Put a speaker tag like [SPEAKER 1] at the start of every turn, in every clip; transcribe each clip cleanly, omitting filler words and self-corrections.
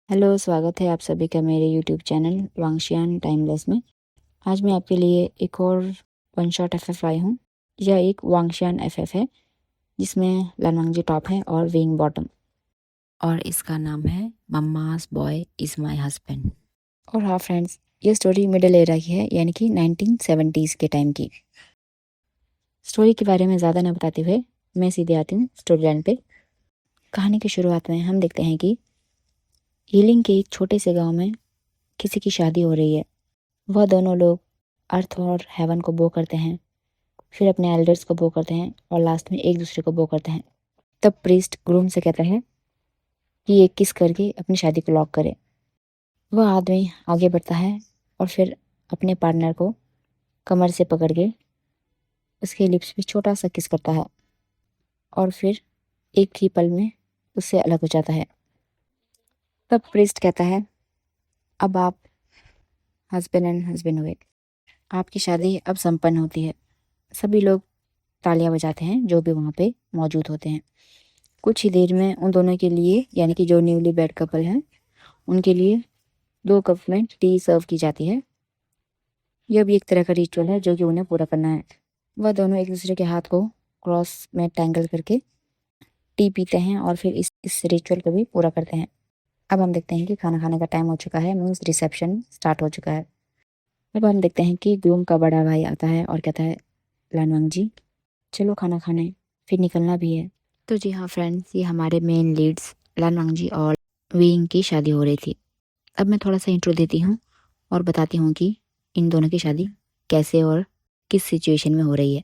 [SPEAKER 1] Hello, स्वागत है आप सभी का मेरे यूट्यूब चैनल वांगशियान टाइमलेस में। आज मैं आपके लिए एक और वन शॉट एफएफ लाई हूँ। यह एक वांगशियान एफएफ है जिसमें लानवांगजी टॉप है और विंग बॉटम, और इसका नाम है mama's boy is my husband. और हाँ फ्रेंड्स, ये स्टोरी मिडिल एरा की है, यानी कि 1970s के टाइम की। स्टोरी के बारे में ज़्यादा न बताते हुए मैं सीधे आती हूँ स्टोरी लाइन पे। कहानी की शुरुआत में हम देखते हैं कि हीलिंग के एक छोटे से गाँव में किसी की शादी हो रही है। वह दोनों लोग अर्थ और हेवन को बो करते हैं, फिर अपने एल्डर्स को बो करते हैं और लास्ट में एक दूसरे को बो करते हैं। तब प्रीस्ट ग्रूम से कहता है कि एक किस करके अपनी शादी को लॉक करे। वह आदमी आगे बढ़ता है और फिर अपने पार्टनर को कमर से पकड़ के उसके लिप्स पे छोटा सा किस करता है और फिर एक ही पल में उससे अलग हो जाता है। तब प्रीस्ट कहता है, अब आप हस्बैंड एंड हस्बैंड हुए, आपकी शादी अब संपन्न होती है। सभी लोग तालियां बजाते हैं जो भी वहाँ पे मौजूद होते हैं। कुछ ही देर में उन दोनों के लिए, यानी कि जो न्यूली बेड कपल हैं, उनके लिए 2 कप में टी सर्व की जाती है। यह भी एक तरह का रिचुअल है जो कि उन्हें पूरा करना है। वह दोनों एक दूसरे के हाथ को क्रॉस में टैंगल करके टी पीते हैं और फिर इस रिचुअल को भी पूरा करते हैं। अब हम देखते हैं कि खाना खाने का टाइम हो चुका है, मीन्स रिसेप्शन स्टार्ट हो चुका है। अब हम देखते हैं कि ग्रूम का बड़ा भाई आता है और कहता है, लानवांग जी चलो खाना खाने, फिर निकलना भी है। तो जी हाँ फ्रेंड्स, ये हमारे मेन लीड्स लानवांग जी और विंग की शादी हो रही थी। अब मैं थोड़ा सा इंट्रो देती हूँ और बताती हूँ कि इन दोनों की शादी कैसे और किस सिचुएशन में हो रही है।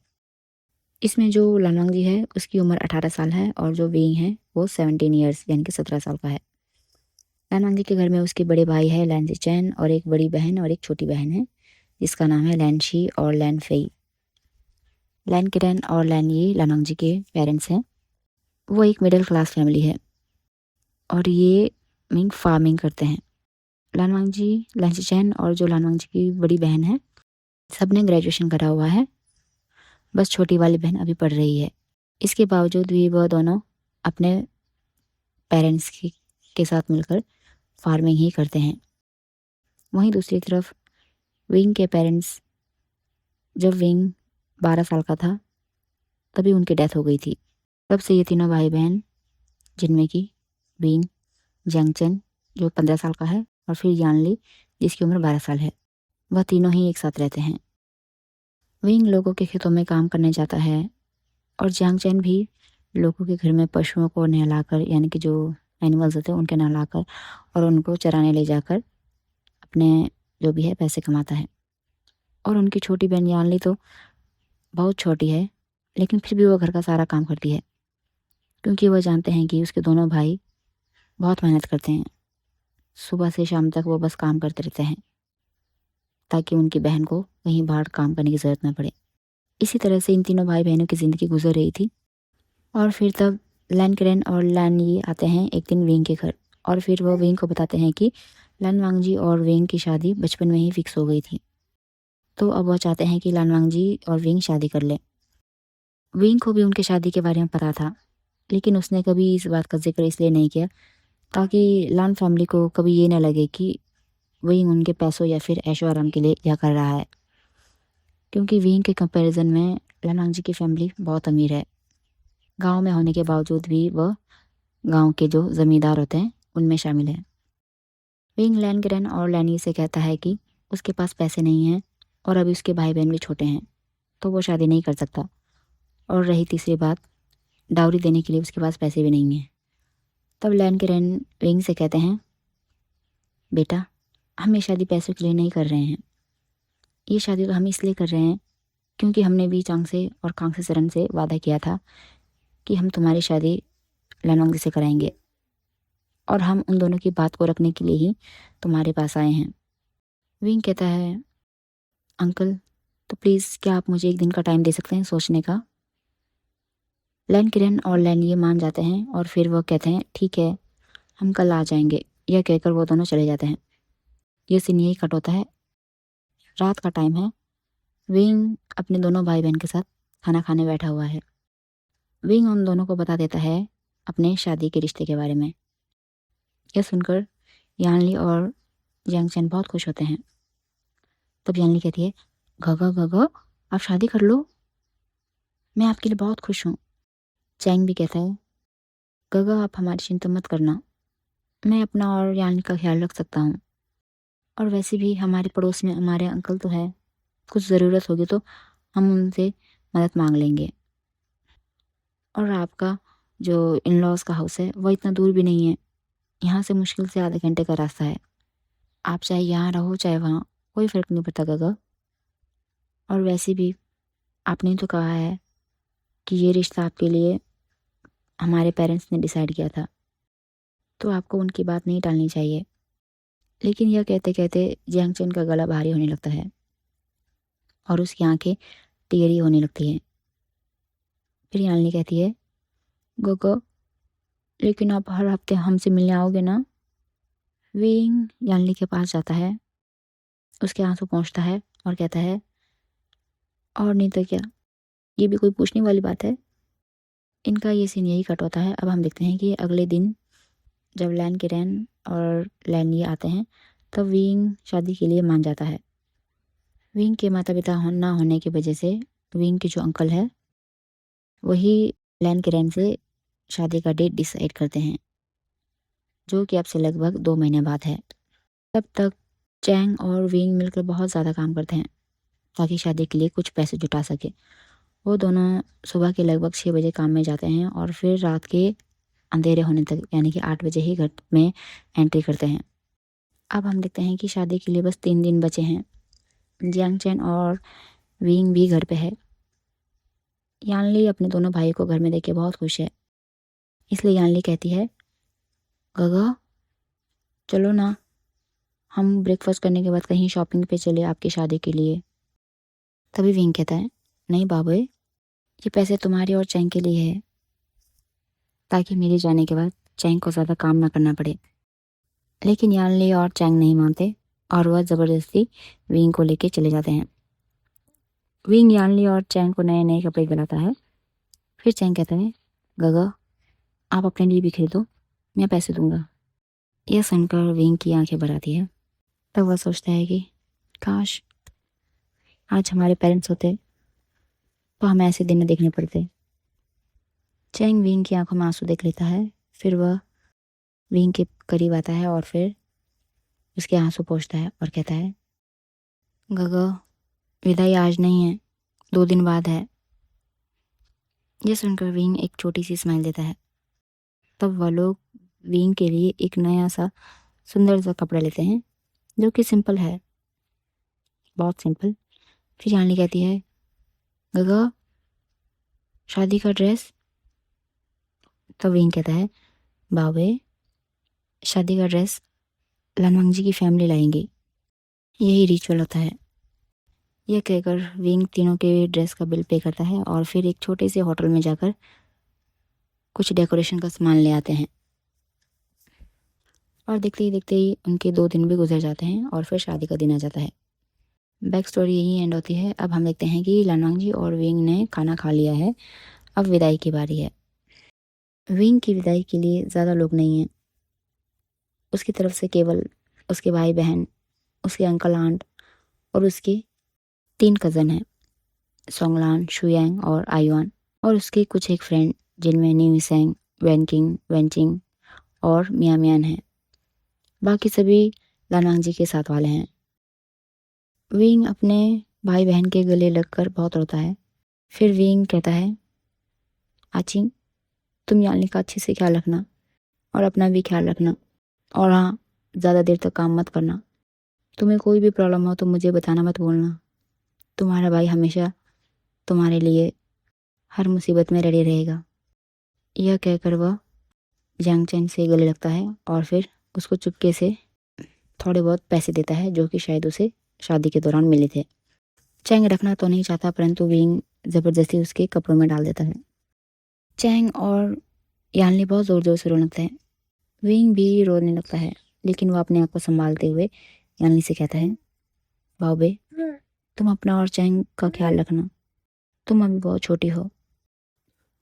[SPEAKER 1] इसमें जो लानवांग जी है उसकी उम्र 18 साल है और जो विंग है वो 17 ईयर्स यानी कि 17 साल का है। लानवांग जी के घर में उसके बड़े भाई है लैन चैन और एक बड़ी बहन और एक छोटी बहन है जिसका नाम है लैन शी और लैन फेई। लैन किरन और लैन ये लानवांग जी के पेरेंट्स हैं। वो एक मिडिल क्लास फैमिली है और ये मिंग फार्मिंग करते हैं। लानवांग जी, लैंसी चैन और जो लानवांग जी की बड़ी बहन है, सब ने ग्रेजुएशन करा हुआ है। बस छोटी वाली बहन अभी पढ़ रही है। इसके बावजूद भी वह दोनों अपने पेरेंट्स के साथ मिलकर फार्मिंग ही करते हैं। वहीं दूसरी तरफ विंग के पेरेंट्स, जब विंग 12 साल का था तभी उनकी डेथ हो गई थी। तब से ये तीनों भाई बहन, जिनमें कि विंग, जंगचन जो 15 साल का है और फिर यानली जिसकी उम्र 12 साल है, वह तीनों ही एक साथ रहते हैं। विंग लोगों के खेतों में काम करने जाता है और जंगचन भी लोगों के घर में पशुओं को नहलाकर, यानी कि जो एनिमल्स होते हैं उनके नहलाकर और उनको चराने ले जाकर अपने जो भी है पैसे कमाता है। और उनकी छोटी बहन यानली तो बहुत छोटी है, लेकिन फिर भी वो घर का सारा काम करती है क्योंकि वह जानते हैं कि उसके दोनों भाई बहुत मेहनत करते हैं। सुबह से शाम तक वो बस काम करते रहते हैं ताकि उनकी बहन को कहीं बाहर काम करने की ज़रूरत न पड़े। इसी तरह से इन तीनों भाई बहनों की ज़िंदगी गुजर रही थी। और फिर तब लैन किरन और लैन ये आते हैं एक दिन विंग के घर और फिर वो विंग को बताते हैं कि लानवांग जी और विंग की शादी बचपन में ही फिक्स हो गई थी। तो अब वह चाहते हैं कि लानवांग जी और विंग शादी कर लें। विंग को भी उनकी शादी के बारे में पता था, लेकिन उसने कभी इस बात का जिक्र इसलिए नहीं किया ताकि लान फैमिली को कभी ये ना लगे कि विंग उनके पैसों या फिर ऐशो आराम के लिए यह कर रहा है, क्योंकि विंग के कंपैरिजन में लानवांग जी की फैमिली बहुत अमीर है। गांव में होने के बावजूद भी वह गांव के जो ज़मींदार होते हैं उनमें शामिल है। विंग लैनग्रेन और लैनी से कहता है कि उसके पास पैसे नहीं हैं और अभी उसके भाई बहन भी छोटे हैं, तो वो शादी नहीं कर सकता। और रही तीसरी बात, डाउरी देने के लिए उसके पास पैसे भी नहीं हैं। तब लैनग्रेन विंग से कहते हैं, बेटा हम ये शादी पैसों के लिए नहीं कर रहे हैं, ये शादी तो हम इसलिए कर रहे हैं क्योंकि हमने भी चांग से और कांग से सरन से वादा किया था कि हम तुम्हारी शादी लैनोंग से कराएंगे और हम उन दोनों की बात को रखने के लिए ही तुम्हारे पास आए हैं। विंग कहता है, अंकल तो प्लीज़ क्या आप मुझे एक दिन का टाइम दे सकते हैं सोचने का। लैन किरण और लैन ये मान जाते हैं और फिर वो कहते हैं ठीक है, हम कल आ जाएंगे। यह कहकर वो दोनों चले जाते हैं। ये सीन यही कट होता है। रात का टाइम है। विंग अपने दोनों भाई बहन के साथ खाना खाने बैठा हुआ है। विंग उन दोनों को बता देता है अपने शादी के रिश्ते के बारे में। यह सुनकर यानली और जियांग चैन बहुत खुश होते हैं। तब यानली कहती है, गगा गगा आप शादी कर लो, मैं आपके लिए बहुत खुश हूँ। चैंग भी कहता है, गगा आप हमारी चिंता मत करना, मैं अपना और यानली का ख्याल रख सकता हूँ। और वैसे भी हमारे पड़ोस में हमारे अंकल तो है, कुछ ज़रूरत होगी तो हम उनसे मदद मांग लेंगे। और आपका जो इन लॉज का हाउस है वो इतना दूर भी नहीं है, यहाँ से मुश्किल से आधे घंटे का रास्ता है। आप चाहे यहाँ रहो चाहे वहाँ, कोई फ़र्क नहीं पड़ता गगा। और वैसे भी आपने तो कहा है कि ये रिश्ता आपके लिए हमारे पेरेंट्स ने डिसाइड किया था, तो आपको उनकी बात नहीं टालनी चाहिए। लेकिन यह कहते कहते जियांग चैन का गला भारी होने लगता है और उसकी आंखें टेढ़ी होने लगती हैं। फिर यानली कहती है, गगा लेकिन आप हर हफ्ते हमसे मिलने आओगे ना? विंग यानली के पास जाता है, उसके आंसू पोंछता है और कहता है, और नहीं तो क्या, ये भी कोई पूछने वाली बात है। इनका ये सीन यही कट होता है। अब हम देखते हैं कि अगले दिन जब लैन के रैन और लैन ये आते हैं, तब विंग शादी के लिए मान जाता है। विंग के माता पिता ना होने की वजह से विंग के जो अंकल है वही लैन के रैन से शादी का डेट डिसाइड करते हैं, जो कि अब से लगभग 2 महीने बाद है। तब तक चैंग और विंग मिलकर बहुत ज़्यादा काम करते हैं ताकि शादी के लिए कुछ पैसे जुटा सके। वो दोनों सुबह के लगभग 6 बजे काम में जाते हैं और फिर रात के अंधेरे होने तक यानी कि 8 बजे ही घर में एंट्री करते हैं। अब हम देखते हैं कि शादी के लिए बस 3 दिन बचे हैं। जियांग चैन और विंग भी घर पे है। यानली अपने दोनों भाई को घर में देख के बहुत खुश है, इसलिए यानली कहती है, गगा चलो ना, हम ब्रेकफास्ट करने के बाद कहीं शॉपिंग पे चले आपकी शादी के लिए। तभी विंग कहता है, नहीं बाबू, ये पैसे तुम्हारे और चैंग के लिए है, ताकि मेरे जाने के बाद चैंग को ज़्यादा काम ना करना पड़े। लेकिन यानली और चैंग नहीं मानते और वह ज़बरदस्ती विंग को लेके चले जाते हैं। विंग यानली और चैंग को नए नए कपड़े दिलाता है। फिर चैंग कहता है, गगा आप अपने लिए भी खरीदो, मैं पैसे दूंगा। यह सुनकर विंग की आंखें भर आती है। तब वह सोचता है कि काश आज हमारे पेरेंट्स होते तो हमें ऐसे दिन न देखने पड़ते। चैंग विंग की आंखों में आंसू देख लेता है। फिर वह विंग के करीब आता है और फिर उसके आंसू पोंछता है और कहता है, गगा विदाई आज नहीं है, 2 दिन बाद है। यह सुनकर विंग एक छोटी सी स्माइल देता है। तब वह लोग विंग के लिए एक नया सा सुंदर सा कपड़ा लेते हैं, जो कि सिंपल है, बहुत सिंपल। फिर यानी कहती है, गगा शादी का ड्रेस। तब विंग कहता है, बाबे शादी का ड्रेस लानवांग जी की फैमिली लाएंगी, यही रिचुअल होता है। यह कहकर विंग तीनों के ड्रेस का बिल पे करता है और फिर एक छोटे से होटल में जाकर कुछ डेकोरेशन का सामान ले आते हैं। और देखते ही उनके 2 दिन भी गुजर जाते हैं और फिर शादी का दिन आ जाता है। बैक स्टोरी यही एंड होती है। अब हम देखते हैं कि लानवांग जी और विंग ने खाना खा लिया है, अब विदाई की बारी है। विंग की विदाई के लिए ज़्यादा लोग नहीं हैं, उसकी तरफ से केवल उसके भाई बहन, उसके अंकल आंट और उसके 3 कज़न हैं, सोंगलान, शुयांग और आयुआन, और उसके कुछ एक फ्रेंड जिनमें न्यूसेंग, वेनकिंग, वेंचिंग और मियामियान हैं। बाकी सभी लानवांग जी के साथ वाले हैं। विंग अपने भाई बहन के गले लगकर बहुत रोता है। फिर विंग कहता है, आचिंग तुम यानी का अच्छे से ख्याल रखना और अपना भी ख्याल रखना, और हाँ ज़्यादा देर तक काम मत करना। तुम्हें कोई भी प्रॉब्लम हो तो मुझे बताना मत भूलना, तुम्हारा भाई हमेशा तुम्हारे लिए हर मुसीबत में रेडी रहेगा। यह कहकर वह जियांग चैन से गले लगता है और फिर उसको चुपके से थोड़े बहुत पैसे देता है, जो कि शायद उसे शादी के दौरान मिले थे। चैंग रखना तो नहीं चाहता, परंतु विंग ज़बरदस्ती उसके कपड़ों में डाल देता है। चैंग और यानली बहुत ज़ोर ज़ोर से रोने लगते हैं। विंग भी रोने लगता है, लेकिन वह अपने आप को संभालते हुए यानली से कहता है, बाबे तुम अपना और चैंग का ख्याल रखना, तुम अभी बहुत छोटी हो,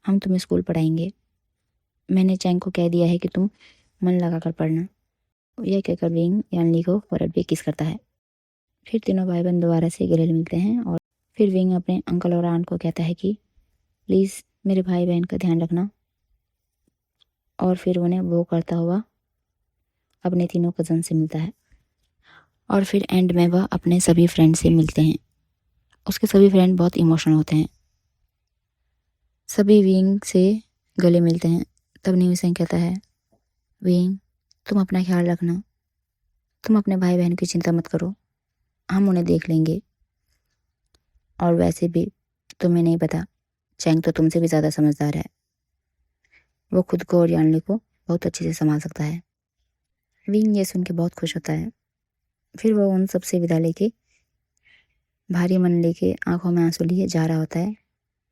[SPEAKER 1] हम तुम्हें स्कूल पढ़ाएंगे। मैंने चैंग को कह दिया है कि तुम मन लगा कर पढ़ना, यह कहकर विंग यानली को फोrehead पे किस करता है। फिर तीनों भाई बहन दोबारा से गले मिलते हैं और फिर विंग अपने अंकल और आंट को कहता है कि प्लीज़ मेरे भाई बहन का ध्यान रखना, और फिर उन्हें वो करता हुआ अपने तीनों कज़न से मिलता है। और फिर एंड में वह अपने सभी फ्रेंड से मिलते हैं। उसके सभी फ्रेंड बहुत इमोशनल होते हैं। सभी विंग से गले मिलते हैं। तब न्यू सिंह कहता है, विंग तुम अपना ख्याल रखना, तुम अपने भाई बहन की चिंता मत करो, हम उन्हें देख लेंगे। और वैसे भी तुम्हें नहीं पता, चैंग तो तुमसे भी ज़्यादा समझदार है, वो खुद को और यानली को बहुत अच्छे से संभाल सकता है। विंग ये सुन के बहुत खुश होता है। फिर वो उन सबसे विदा लेके भारी मन लेके आंखों में आंसू लिए जा रहा होता है।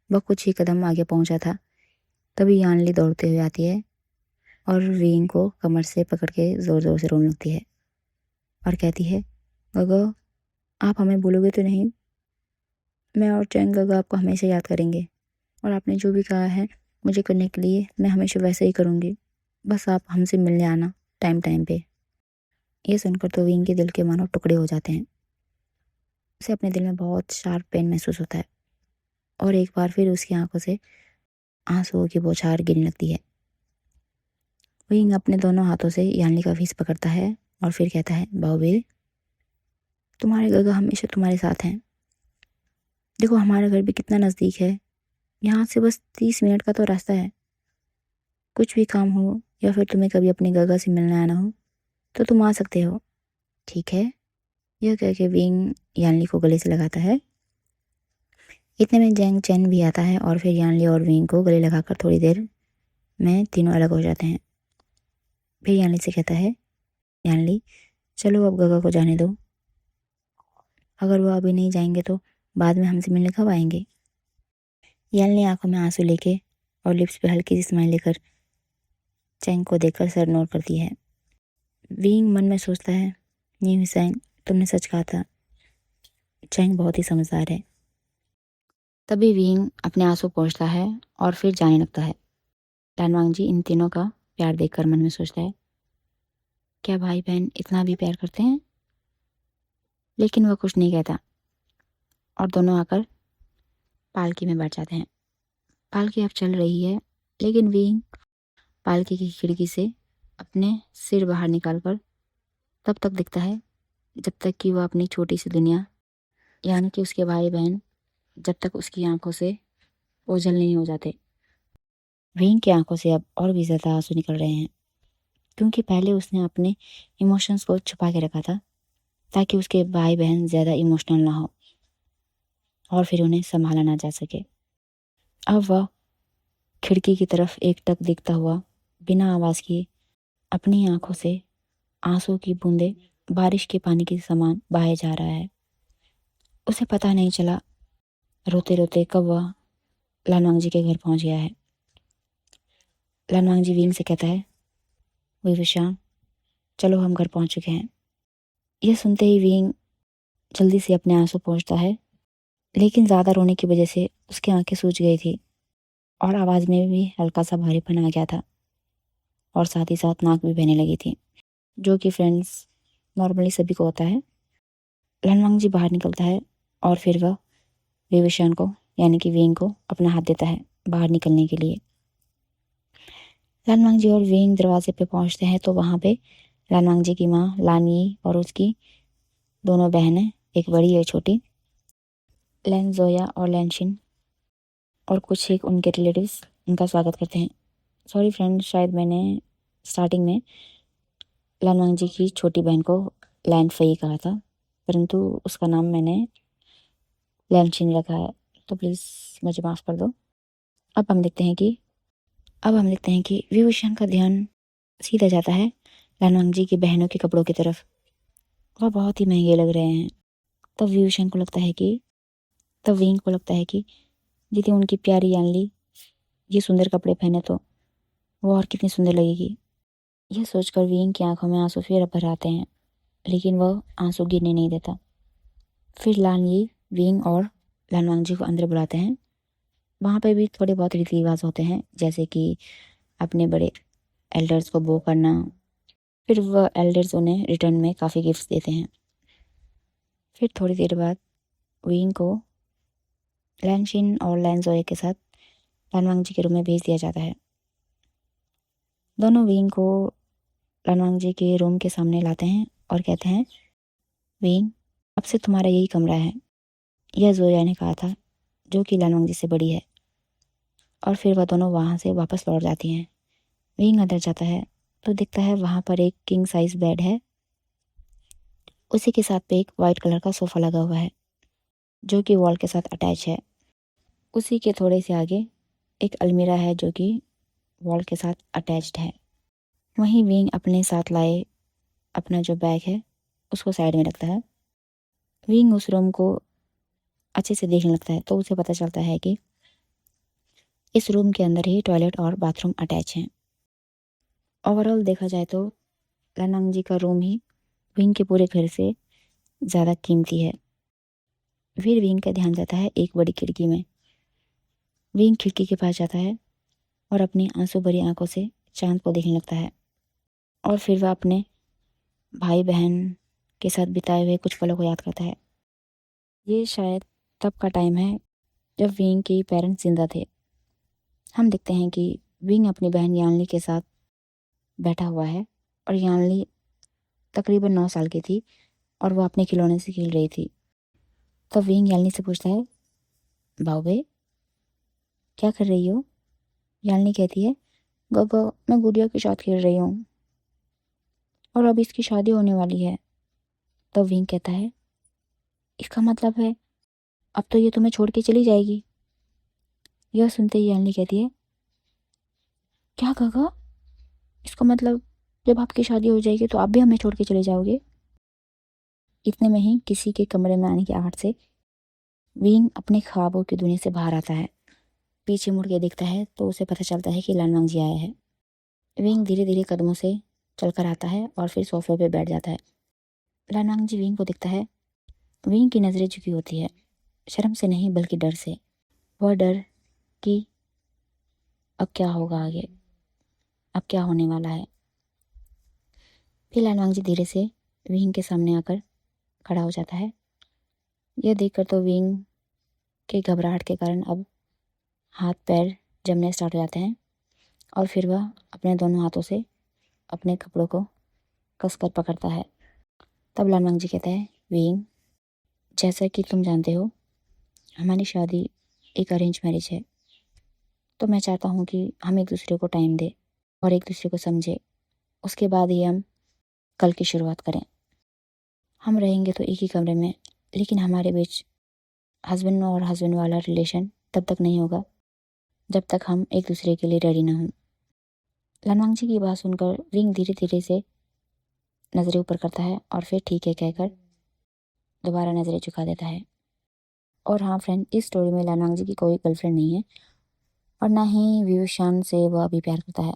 [SPEAKER 1] वह कुछ ही कदम आगे पहुंचा था, तभी यानली दौड़ते हुए आती है और विंग को कमर से पकड़ के ज़ोर ज़ोर से रोने लगती है और कहती है, गगो आप हमें भूलोगे तो नहीं? मैं और चैंग गगो आपको हमेशा याद करेंगे, और आपने जो भी कहा है मुझे करने के लिए मैं हमेशा वैसे ही करूँगी। बस आप हमसे मिलने आना टाइम टाइम पे। ये सुनकर तो विंग के दिल के मानो टुकड़े हो जाते हैं। उसे अपने दिल में बहुत शार्प पेन महसूस होता है और एक बार फिर उसकी आंखों से आंसुओं की बौछार गिरने लगती है। विंग अपने दोनों हाथों से यानली का फीस पकड़ता है और फिर कहता है, बाओबेल तुम्हारे गगा हमेशा तुम्हारे साथ हैं। देखो हमारा घर भी कितना नज़दीक है, यहाँ से बस 30 मिनट का तो रास्ता है। कुछ भी काम हो या फिर तुम्हें कभी अपने गगा से मिलने आना हो तो तुम आ सकते हो, ठीक है? यह कह के विंग यानली को गले से लगाता है। इतने में जैंग चैन भी आता है और फिर यानली और विंग को गले लगाकर थोड़ी देर में तीनों अलग हो जाते हैं। फिर यानली से कहता है, यानली चलो अब गगा को जाने दो, अगर वो अभी नहीं जाएंगे तो बाद में हमसे मिलने कब आएंगे? यानली आंखों में आंसू लेके और लिप्स पे हल्की सी स्माइल लेकर चैंग को देखकर सर नोट करती है। विंग मन में सोचता है, न्यू हुसैन तुमने सच कहा था, चैंग बहुत ही समझदार है। तभी विंग अपने आंसू पोंछता है और फिर जाने लगता है। लानवांग जी इन तीनों का प्यार देखकर मन में सोचता है, क्या भाई बहन इतना भी प्यार करते हैं? लेकिन वह कुछ नहीं कहता और दोनों आकर पालकी में बैठ जाते हैं। पालकी अब चल रही है, लेकिन विंग पालकी की खिड़की से अपने सिर बाहर निकालकर तब तक दिखता है जब तक कि वह अपनी छोटी सी दुनिया यानी कि उसके भाई बहन जब तक उसकी आंखों से ओझल नहीं हो जाते। विंग की आंखों से अब और भी ज़्यादा आंसू निकल रहे हैं, क्योंकि पहले उसने अपने इमोशंस को छुपा के रखा था ताकि उसके भाई बहन ज़्यादा इमोशनल ना हो और फिर उन्हें संभाला ना जा सके। अब वह खिड़की की तरफ एकटक देखता हुआ बिना आवाज़ किए अपनी आंखों से आंसू की बूंदें बारिश के पानी के समान बहाए जा रहा है। उसे पता नहीं चला रोते रोते कब वह लानवांग जी के घर पहुंच गया है। लानवांग जी विंग से कहता है, वही विशान चलो हम घर पहुंच चुके हैं। यह सुनते ही विंग जल्दी से अपने आंसू पोंछता है, लेकिन ज़्यादा रोने की वजह से उसकी आंखें सूज गई थी और आवाज़ में भी हल्का सा भारीपन आ गया था और साथ ही साथ नाक भी बहने लगी थी, जो कि फ्रेंड्स नॉर्मली सभी को होता है। लानवांग जी बाहर निकलता है और फिर वह विविशन को यानी कि विंग को अपना हाथ देता है बाहर निकलने के लिए। लानवांग जी और विंग दरवाजे पे पहुंचते हैं तो वहाँ पे लानवांग जी की माँ लानी और उसकी दोनों बहनें, एक बड़ी और छोटी, लैन जोया और लैनशिन और कुछ एक उनके रिलेटिव्स उनका स्वागत करते हैं। सॉरी फ्रेंड, शायद मैंने स्टार्टिंग में लानवांग जी की छोटी बहन को लैन फई कहा था, परंतु उसका नाम मैंने लैनशिन रखा है, तो प्लीज़ मुझे माफ़ कर दो। अब हम देखते हैं कि विभूषण का ध्यान सीधा जाता है लानवांग जी की बहनों के कपड़ों की तरफ। वह बहुत ही महंगे लग रहे हैं। तब विभूषण को लगता है कि तब विंग को लगता है कि यदि उनकी प्यारी यानली ये सुंदर कपड़े पहने तो वो और कितनी सुंदर लगेगी। यह सोचकर विंग की आंखों में आंसू फिर भर आते हैं, लेकिन वह आंसू गिरने नहीं देता। फिर लान ये विंग और लानवांग जी को अंदर बुलाते हैं। वहाँ पे भी थोड़े बहुत रीति रिवाज होते हैं, जैसे कि अपने बड़े एल्डर्स को बो करना फिर वह एल्डर्स उन्हें रिटर्न में काफ़ी गिफ्ट्स देते हैं। फिर थोड़ी देर बाद विंग को लैनशिन और लैनजोए के साथ लानवांग जी के रूम में भेज दिया जाता है। दोनों विंग को लानवांग जी के रूम के सामने लाते हैं और कहते हैं, विंग, अब से तुम्हारा यही कमरा है। यह जोया ने कहा था, जो कि लानवांग जी से बड़ी है। और फिर वह दोनों वहाँ से वापस लौट जाती हैं। विंग अंदर जाता है तो दिखता है वहाँ पर एक किंग साइज बेड है। उसी के साथ पे एक वाइट कलर का सोफ़ा लगा हुआ है जो कि वॉल के साथ अटैच है। उसी के थोड़े से आगे एक अलमीरा है जो कि वॉल के साथ अटैच्ड है। वहीं विंग अपने साथ लाए अपना जो बैग है उसको साइड में रखता है। विंग उस रूम को अच्छे से देखने लगता है तो उसे पता चलता है कि इस रूम के अंदर ही टॉयलेट और बाथरूम अटैच हैं। ओवरऑल देखा जाए तो लानवांग जी का रूम ही विंग के पूरे घर से ज़्यादा कीमती है। फिर विंग का ध्यान जाता है एक बड़ी खिड़की में। विंग खिड़की के पास जाता है और अपनी आंसू भरी आंखों से चांद को देखने लगता है। और फिर वह अपने भाई बहन के साथ बिताए हुए कुछ पलों को याद करता है। ये शायद तब का टाइम है जब विंग के पेरेंट्स जिंदा थे। हम देखते हैं कि विंग अपनी बहन यानली के साथ बैठा हुआ है और यानली तकरीबन 9 साल की थी और वह अपने खिलौने से खेल रही थी। तब विंग यानली से पूछता है, बाओबे, क्या कर रही हो? यानली कहती है, गोगो, मैं गुड़िया के साथ खेल रही हूँ और अब इसकी शादी होने वाली है। तब विंग कहता है, इसका मतलब है अब तो ये तुम्हें छोड़ के चली जाएगी। यह सुनते ही यानली कहती है, क्या काका, इसका मतलब जब आपकी शादी हो जाएगी तो आप भी हमें छोड़ के चले जाओगे? इतने में ही किसी के कमरे में आने की आहट से विंग अपने ख्वाबों की दुनिया से बाहर आता है। पीछे मुड़ के देखता है तो उसे पता चलता है कि लानवांग जी आया है। विंग धीरे धीरे कदमों से चलकर आता है और फिर सोफे पे बैठ जाता है। लानवांग जी विंग को देखता है। विंग की नज़रें झुकी होती है, शर्म से नहीं बल्कि डर से। वह डर कि अब क्या होगा आगे, अब क्या होने वाला है। फिर लानवांग जी धीरे से विंग के सामने आकर खड़ा हो जाता है। यह देखकर तो विंग के घबराहट के कारण अब हाथ पैर जमने स्टार्ट हो जाते हैं और फिर वह अपने दोनों हाथों से अपने कपड़ों को कसकर पकड़ता है। तब लानवांग जी कहता है, विंग, जैसा कि तुम जानते हो हमारी शादी एक अरेंज मैरिज है, तो मैं चाहता हूँ कि हम एक दूसरे को टाइम दें और एक दूसरे को समझें। उसके बाद ही हम कल की शुरुआत करें। हम रहेंगे तो एक ही कमरे में, लेकिन हमारे बीच हस्बैंड और हस्बैंड वाला रिलेशन तब तक नहीं होगा जब तक हम एक दूसरे के लिए रेडी ना हों। लानवांग जी की बात सुनकर विंग धीरे धीरे से नज़रें ऊपर करता है और फिर ठीक है कहकर दोबारा नज़रें झुका देता है। और हाँ फ्रेंड, इस स्टोरी में लानवांग जी की कोई गर्लफ्रेंड नहीं है और ना ही व्यूशान से वह अभी प्यार करता है।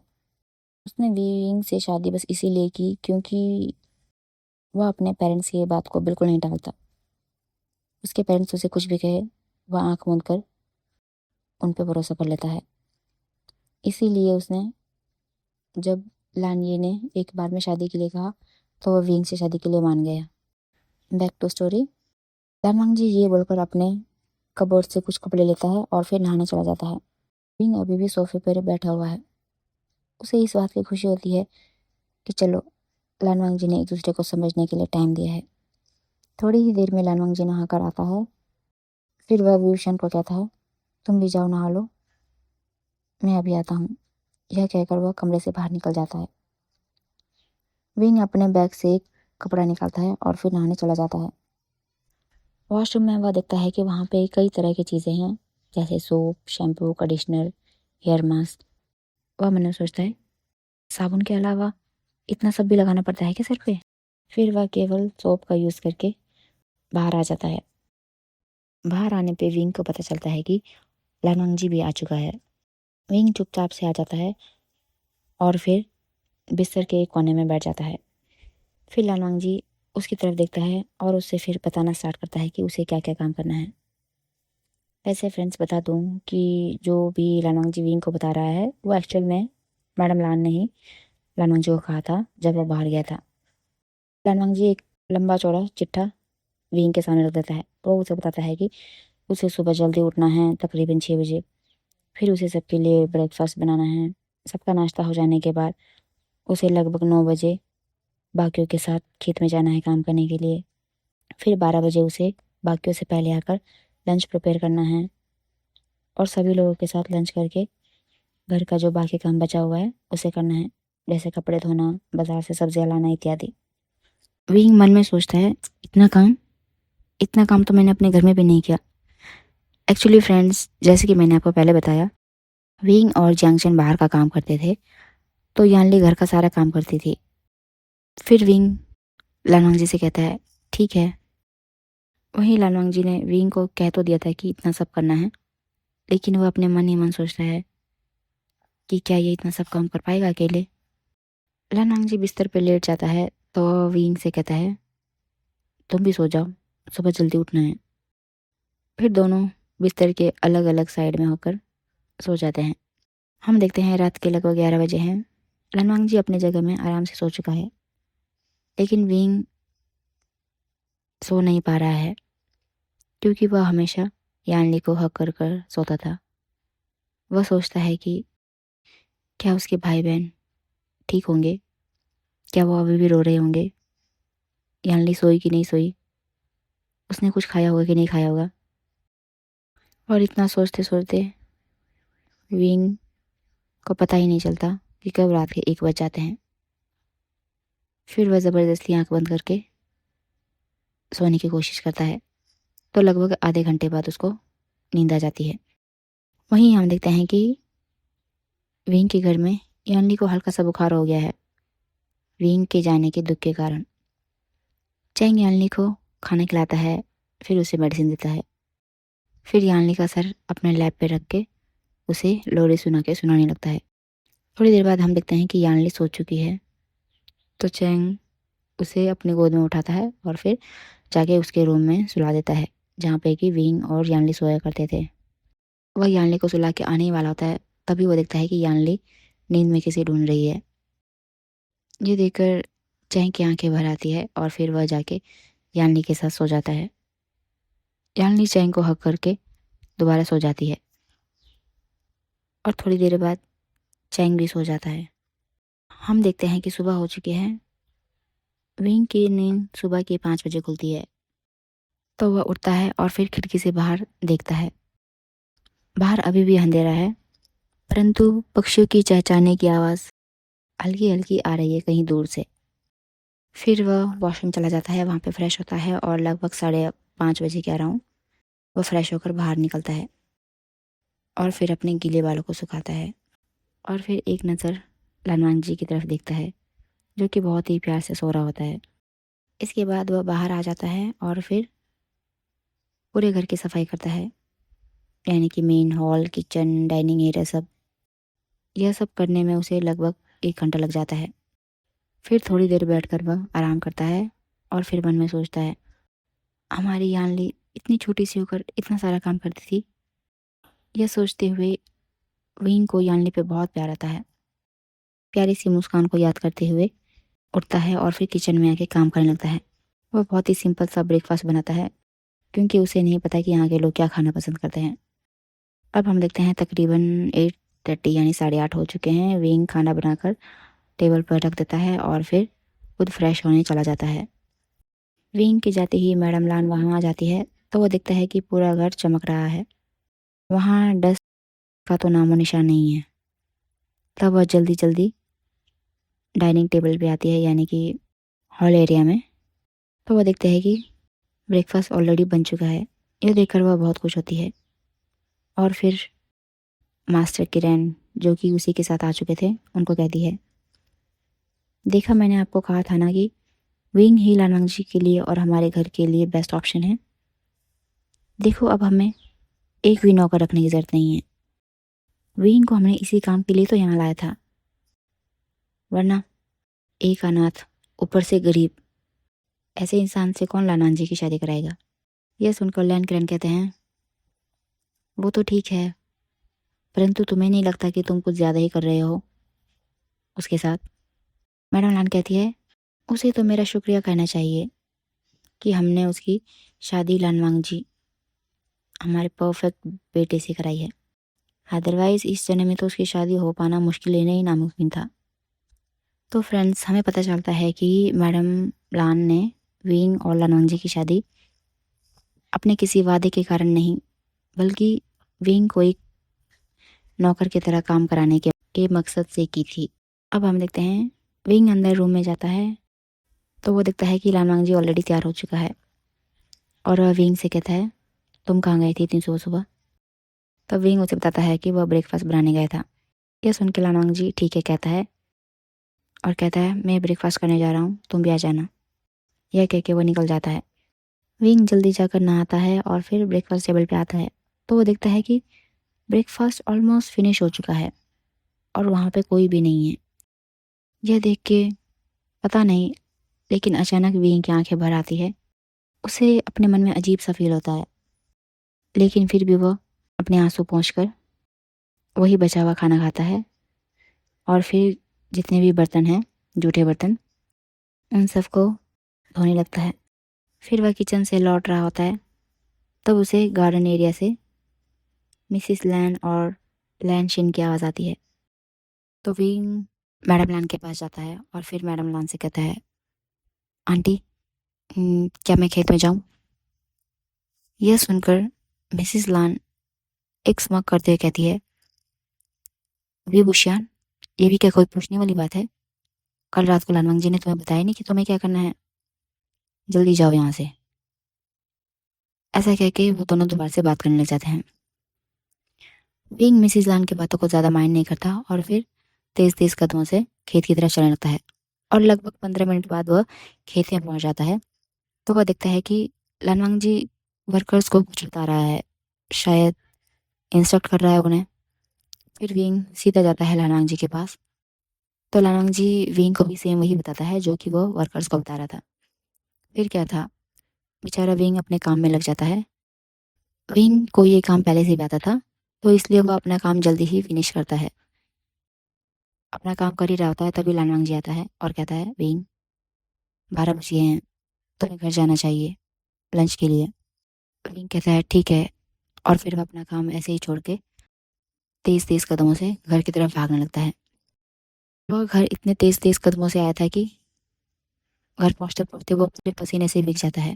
[SPEAKER 1] उसने विंग से शादी बस इसीलिए की क्योंकि वह अपने पेरेंट्स की बात को बिल्कुल नहीं टालता। उसके पेरेंट्स उसे कुछ भी कहे वह आंख मूंद कर उन पर भरोसा कर लेता है। इसीलिए उसने जब लानये ने एक बार में शादी के लिए कहा तो वह विंग से शादी के लिए मान गया। Back to story. Lanwang ji ये बोलकर अपने कबोर्ड से कुछ कपड़े लेता है और फिर नहाने चला जाता है। विंग अभी भी सोफे पर बैठा हुआ है। उसे इस बात की खुशी होती है कि चलो, लानवांग जी ने एक दूसरे को समझने के लिए टाइम दिया है। थोड़ी ही देर में लानवांग जी नहा कर आता है। फिर वह व्यूशन को कहता है, तुम भी जाओ नहा लो, मैं अभी आता हूँ। यह कहकर वह कमरे से बाहर निकल जाता है। विंग अपने बैग से एक कपड़ा निकालता है और फिर नहाने चला जाता है। वॉशरूम में वह देखता है कि वहाँ पे कई तरह की चीज़ें हैं, जैसे soap, shampoo, conditioner, hair mask. वह मन में सोचता है, साबुन के अलावा इतना सब भी लगाना पड़ता है क्या सर पे? फिर वह केवल सोप का यूज़ करके बाहर आ जाता है। बाहर आने पे विंग को पता चलता है कि लानवांग जी भी आ चुका है। विंग चुपचाप से आ जाता है और फिर बिस्तर के एक कोने में बैठ जाता है। फिर लानवांग जी उसकी तरफ देखता है और उससे फिर बताना स्टार्ट करता है कि उसे क्या क्या काम करना है। वैसे फ्रेंड्स बता दूं कि जो भी लानवांग जी विंग को बता रहा है वो एक्चुअल में मैडम लान नहीं, लानवांग जी को कहा था जब वो बाहर गया था। लानवांग जी एक लंबा चौड़ा चिट्ठा विंग के सामने रख देता है। वो उसे बताता है कि उसे सुबह जल्दी उठना है, तकरीबन 6 बजे। फिर उसे सबके लिए ब्रेकफास्ट बनाना है। सबका नाश्ता हो जाने के बाद उसे लगभग 9 बजे बाकियों के साथ खेत में जाना है काम करने के लिए। फिर 12 बजे उसे बाकियों से पहले आकर लंच प्रिपेयर करना है और सभी लोगों के साथ लंच करके घर का जो बाकी काम बचा हुआ है उसे करना है, जैसे कपड़े धोना, बाजार से सब्जियां लाना इत्यादि। विंग मन में सोचता है, इतना काम तो मैंने अपने घर में भी नहीं किया। एक्चुअली फ्रेंड्स, जैसे कि मैंने आपको पहले बताया, विंग और जैंगशन बाहर का काम करते थे, तो यानली घर का सारा काम करती थी। फिर विंग लानवांग जी से कहता है, ठीक है। वहीं लानवांग जी ने विंग को कह तो दिया था कि इतना सब करना है, लेकिन वह अपने मन ही मन सोचता है कि क्या ये इतना सब काम कर पाएगा अकेले। लानवांग जी बिस्तर पर लेट जाता है तो विंग से कहता है, तुम भी सो जाओ, सुबह जल्दी उठना है। फिर दोनों बिस्तर के अलग अलग साइड में होकर सो जाते हैं। हम देखते हैं रात के लगभग 11 बजे हैं। लानवांग जी अपनी जगह में आराम से सो चुका है, लेकिन विंग सो नहीं पा रहा है क्योंकि वह हमेशा यानली को हक कर कर सोता था। वह सोचता है कि क्या उसके भाई बहन ठीक होंगे, क्या वो अभी भी रो रहे होंगे, यानली सोई कि नहीं सोई, उसने कुछ खाया होगा कि नहीं खाया होगा। और इतना सोचते सोचते विंग को पता ही नहीं चलता कि कब रात के 1 बज जाते हैं। फिर वह ज़बरदस्ती आंख बंद करके सोने की कोशिश करता है, तो लगभग आधे घंटे बाद उसको नींद आ जाती है। वहीं हम देखते हैं कि विंग के घर में यानली को हल्का सा बुखार हो गया है, विंग के जाने के दुख के कारण। चैंग यानली को खाना खिलाता है, फिर उसे मेडिसिन देता है। फिर यानली का सर अपने लैब पे रख के उसे लोरी सुना के सुनाने लगता है। थोड़ी देर बाद हम देखते हैं कि यानली सो चुकी है, तो चैंग उसे अपनी गोद में उठाता है और फिर जाके उसके रूम में सुला देता है, जहाँ पे कि विंग और यानली सोया करते थे। वह यानली को सुला के आने ही वाला होता है, तभी वो देखता है कि यानली नींद में किसे ढूंढ रही है। ये देखकर चैंग की आंखें भर आती है और फिर वह जाके यानली के साथ सो जाता है। यानली चैंग को हक करके दोबारा सो जाती है और थोड़ी देर बाद चैंग भी सो जाता है। हम देखते हैं कि सुबह हो चुकी है। विंग की नींद सुबह के 5 बजे खुलती है, तो वह उठता है और फिर खिड़की से बाहर देखता है। बाहर अभी भी अंधेरा है, परंतु पक्षियों की चहचहाने की आवाज़ हल्की हल्की आ रही है कहीं दूर से। फिर वह वॉशरूम चला जाता है, वहाँ पे फ्रेश होता है और लगभग 5:30 बजे के अराउंड वह फ्रेश होकर बाहर निकलता है और फिर अपने गीले बालों को सुखाता है और फिर एक नज़र लानवांग जी की तरफ देखता है, जो कि बहुत ही प्यार से सो रहा होता है। इसके बाद वह बाहर आ जाता है और फिर पूरे घर की सफाई करता है, यानी कि main hall, kitchen, dining area सब। यह सब करने में उसे लगभग 1 घंटा लग जाता है। फिर थोड़ी देर बैठकर वह आराम करता है और फिर मन में सोचता है, हमारी यानली इतनी छोटी सी होकर इतना सारा काम करती थी। यह सोचते हुए विंग को यानली पे बहुत प्यार आता है। प्यारी सी मुस्कान को याद करते हुए उठता है और फिर किचन में आके काम करने लगता है। वह बहुत ही सिंपल सा ब्रेकफास्ट बनाता है, क्योंकि उसे नहीं पता कि यहाँ के लोग क्या खाना पसंद करते हैं। अब हम देखते हैं तकरीबन 8:30 यानी 8:30 हो चुके हैं। विंग खाना बनाकर टेबल पर रख देता है और फिर खुद फ्रेश होने चला जाता है। विंग के जाते ही मैडम लान वहाँ आ जाती है, तो वो देखता है कि पूरा घर चमक रहा है, वहाँ डस्ट का तो नामो निशान नहीं है। तब वह जल्दी जल्दी डाइनिंग टेबल पे आती है, यानी कि हॉल एरिया में। तो वह देखते हैं कि ब्रेकफास्ट ऑलरेडी बन चुका है। यह देखकर वह बहुत खुश होती है और फिर मास्टर किरण, जो कि उसी के साथ आ चुके थे, उनको कहती है, देखा, मैंने आपको कहा था ना कि विंग ही लानवांग जी के लिए और हमारे घर के लिए बेस्ट ऑप्शन है। देखो, अब हमें एक भी नौकर रखने की ज़रूरत नहीं है। विंग को हमने इसी काम के लिए तो यहाँ लाया था, वरना एक अनाथ, ऊपर से गरीब, ऐसे इंसान से कौन लानवांग जी की शादी कराएगा। यह सुनकर लैन किरण कहते हैं, वो तो ठीक है, परंतु तुम्हें नहीं लगता कि तुम कुछ ज़्यादा ही कर रहे हो उसके साथ। मैडम लान कहती है उसे तो मेरा शुक्रिया कहना चाहिए कि हमने उसकी शादी लानवांग जी हमारे परफेक्ट बेटे से कराई है। अदरवाइज इस जन्म में तो उसकी शादी हो पाना मुश्किल ही नहीं नामुमकिन था। तो फ्रेंड्स हमें पता चलता है कि मैडम लान ने विंग और लानवांग जी की शादी अपने किसी वादे के कारण नहीं बल्कि विंग को एक नौकर की तरह काम कराने के मकसद से की थी। अब हम देखते हैं विंग अंदर रूम में जाता है तो वो देखता है कि लानवांग जी ऑलरेडी तैयार हो चुका है और वह विंग से कहता है तुम कहाँ गई थी इतनी सुबह सुबह। तब विंग उसे बताता है कि वह ब्रेकफास्ट बनाने गया था। यह सुन के लानवांग जी ठीक है कहता है और कहता है मैं ब्रेकफास्ट करने जा रहा हूँ तुम भी आ जाना। यह कह के वो निकल जाता है। विंग जल्दी जाकर नहाता है और फिर ब्रेकफास्ट टेबल पे आता है तो वो देखता है कि ब्रेकफास्ट ऑलमोस्ट फिनिश हो चुका है और वहाँ पे कोई भी नहीं है। यह देख के पता नहीं लेकिन अचानक विंग की आंखें भर आती है। उसे अपने मन में अजीब सा फील होता है लेकिन फिर भी वह अपने आंसू पोंछकर वही बचा हुआ खाना खाता है और फिर जितने भी बर्तन हैं जूठे बर्तन उन सबको धोने लगता है। फिर वह किचन से लौट रहा होता है तब उसे गार्डन एरिया से मिसिस लैन और लैन शिन की आवाज़ आती है। तो विंग मैडम लैन के पास जाता है और फिर मैडम लैन से कहता है आंटी क्या मैं खेत में जाऊं। यह सुनकर मिसिस लैन एक स्मक करते हुए कहती है वी बुशियान ये भी क्या कोई पूछने वाली बात है। कल रात को लानवांग जी ने तुम्हें बताया नहीं कि तुम्हें क्या करना है। जल्दी जाओ यहाँ से। ऐसा कह के वो दोनों दोबारा से बात करने लग जाते हैं। विंग मिसिस लान की बातों को ज़्यादा माइंड नहीं करता और फिर तेज तेज कदमों से खेत की तरफ चलने लगता है और लगभग 15 मिनट बाद वह खेत में पहुंच जाता है तो वह देखता है कि लानवांग जी वर्कर्स को कुछ बता रहा है शायद इंस्ट्रक्ट कर रहा है उन्हें। फिर विंग सीधा जाता है लानवांग जी के पास तो लानवांग जी विंग को भी सेम वही बताता है जो कि वो वर्कर्स को बता रहा था। फिर क्या था बेचारा विंग अपने काम में लग जाता है। विंग को ये काम पहले से ही आता था तो इसलिए वो अपना काम जल्दी ही फिनिश करता है। अपना काम कर ही रहा होता है तभी लानवांग जी आता है और कहता है विंग 12 बजे हैं तुम्हें घर जाना चाहिए लंच के लिए। विंग कहता है ठीक है और फिर वह अपना काम ऐसे ही छोड़ के तेज तेज कदमों से घर की तरफ भागने लगता है। वह घर इतने तेज तेज कदमों से आया था कि घर पहुंचते पहुंचते वो पूरे पसीने से भीग जाता है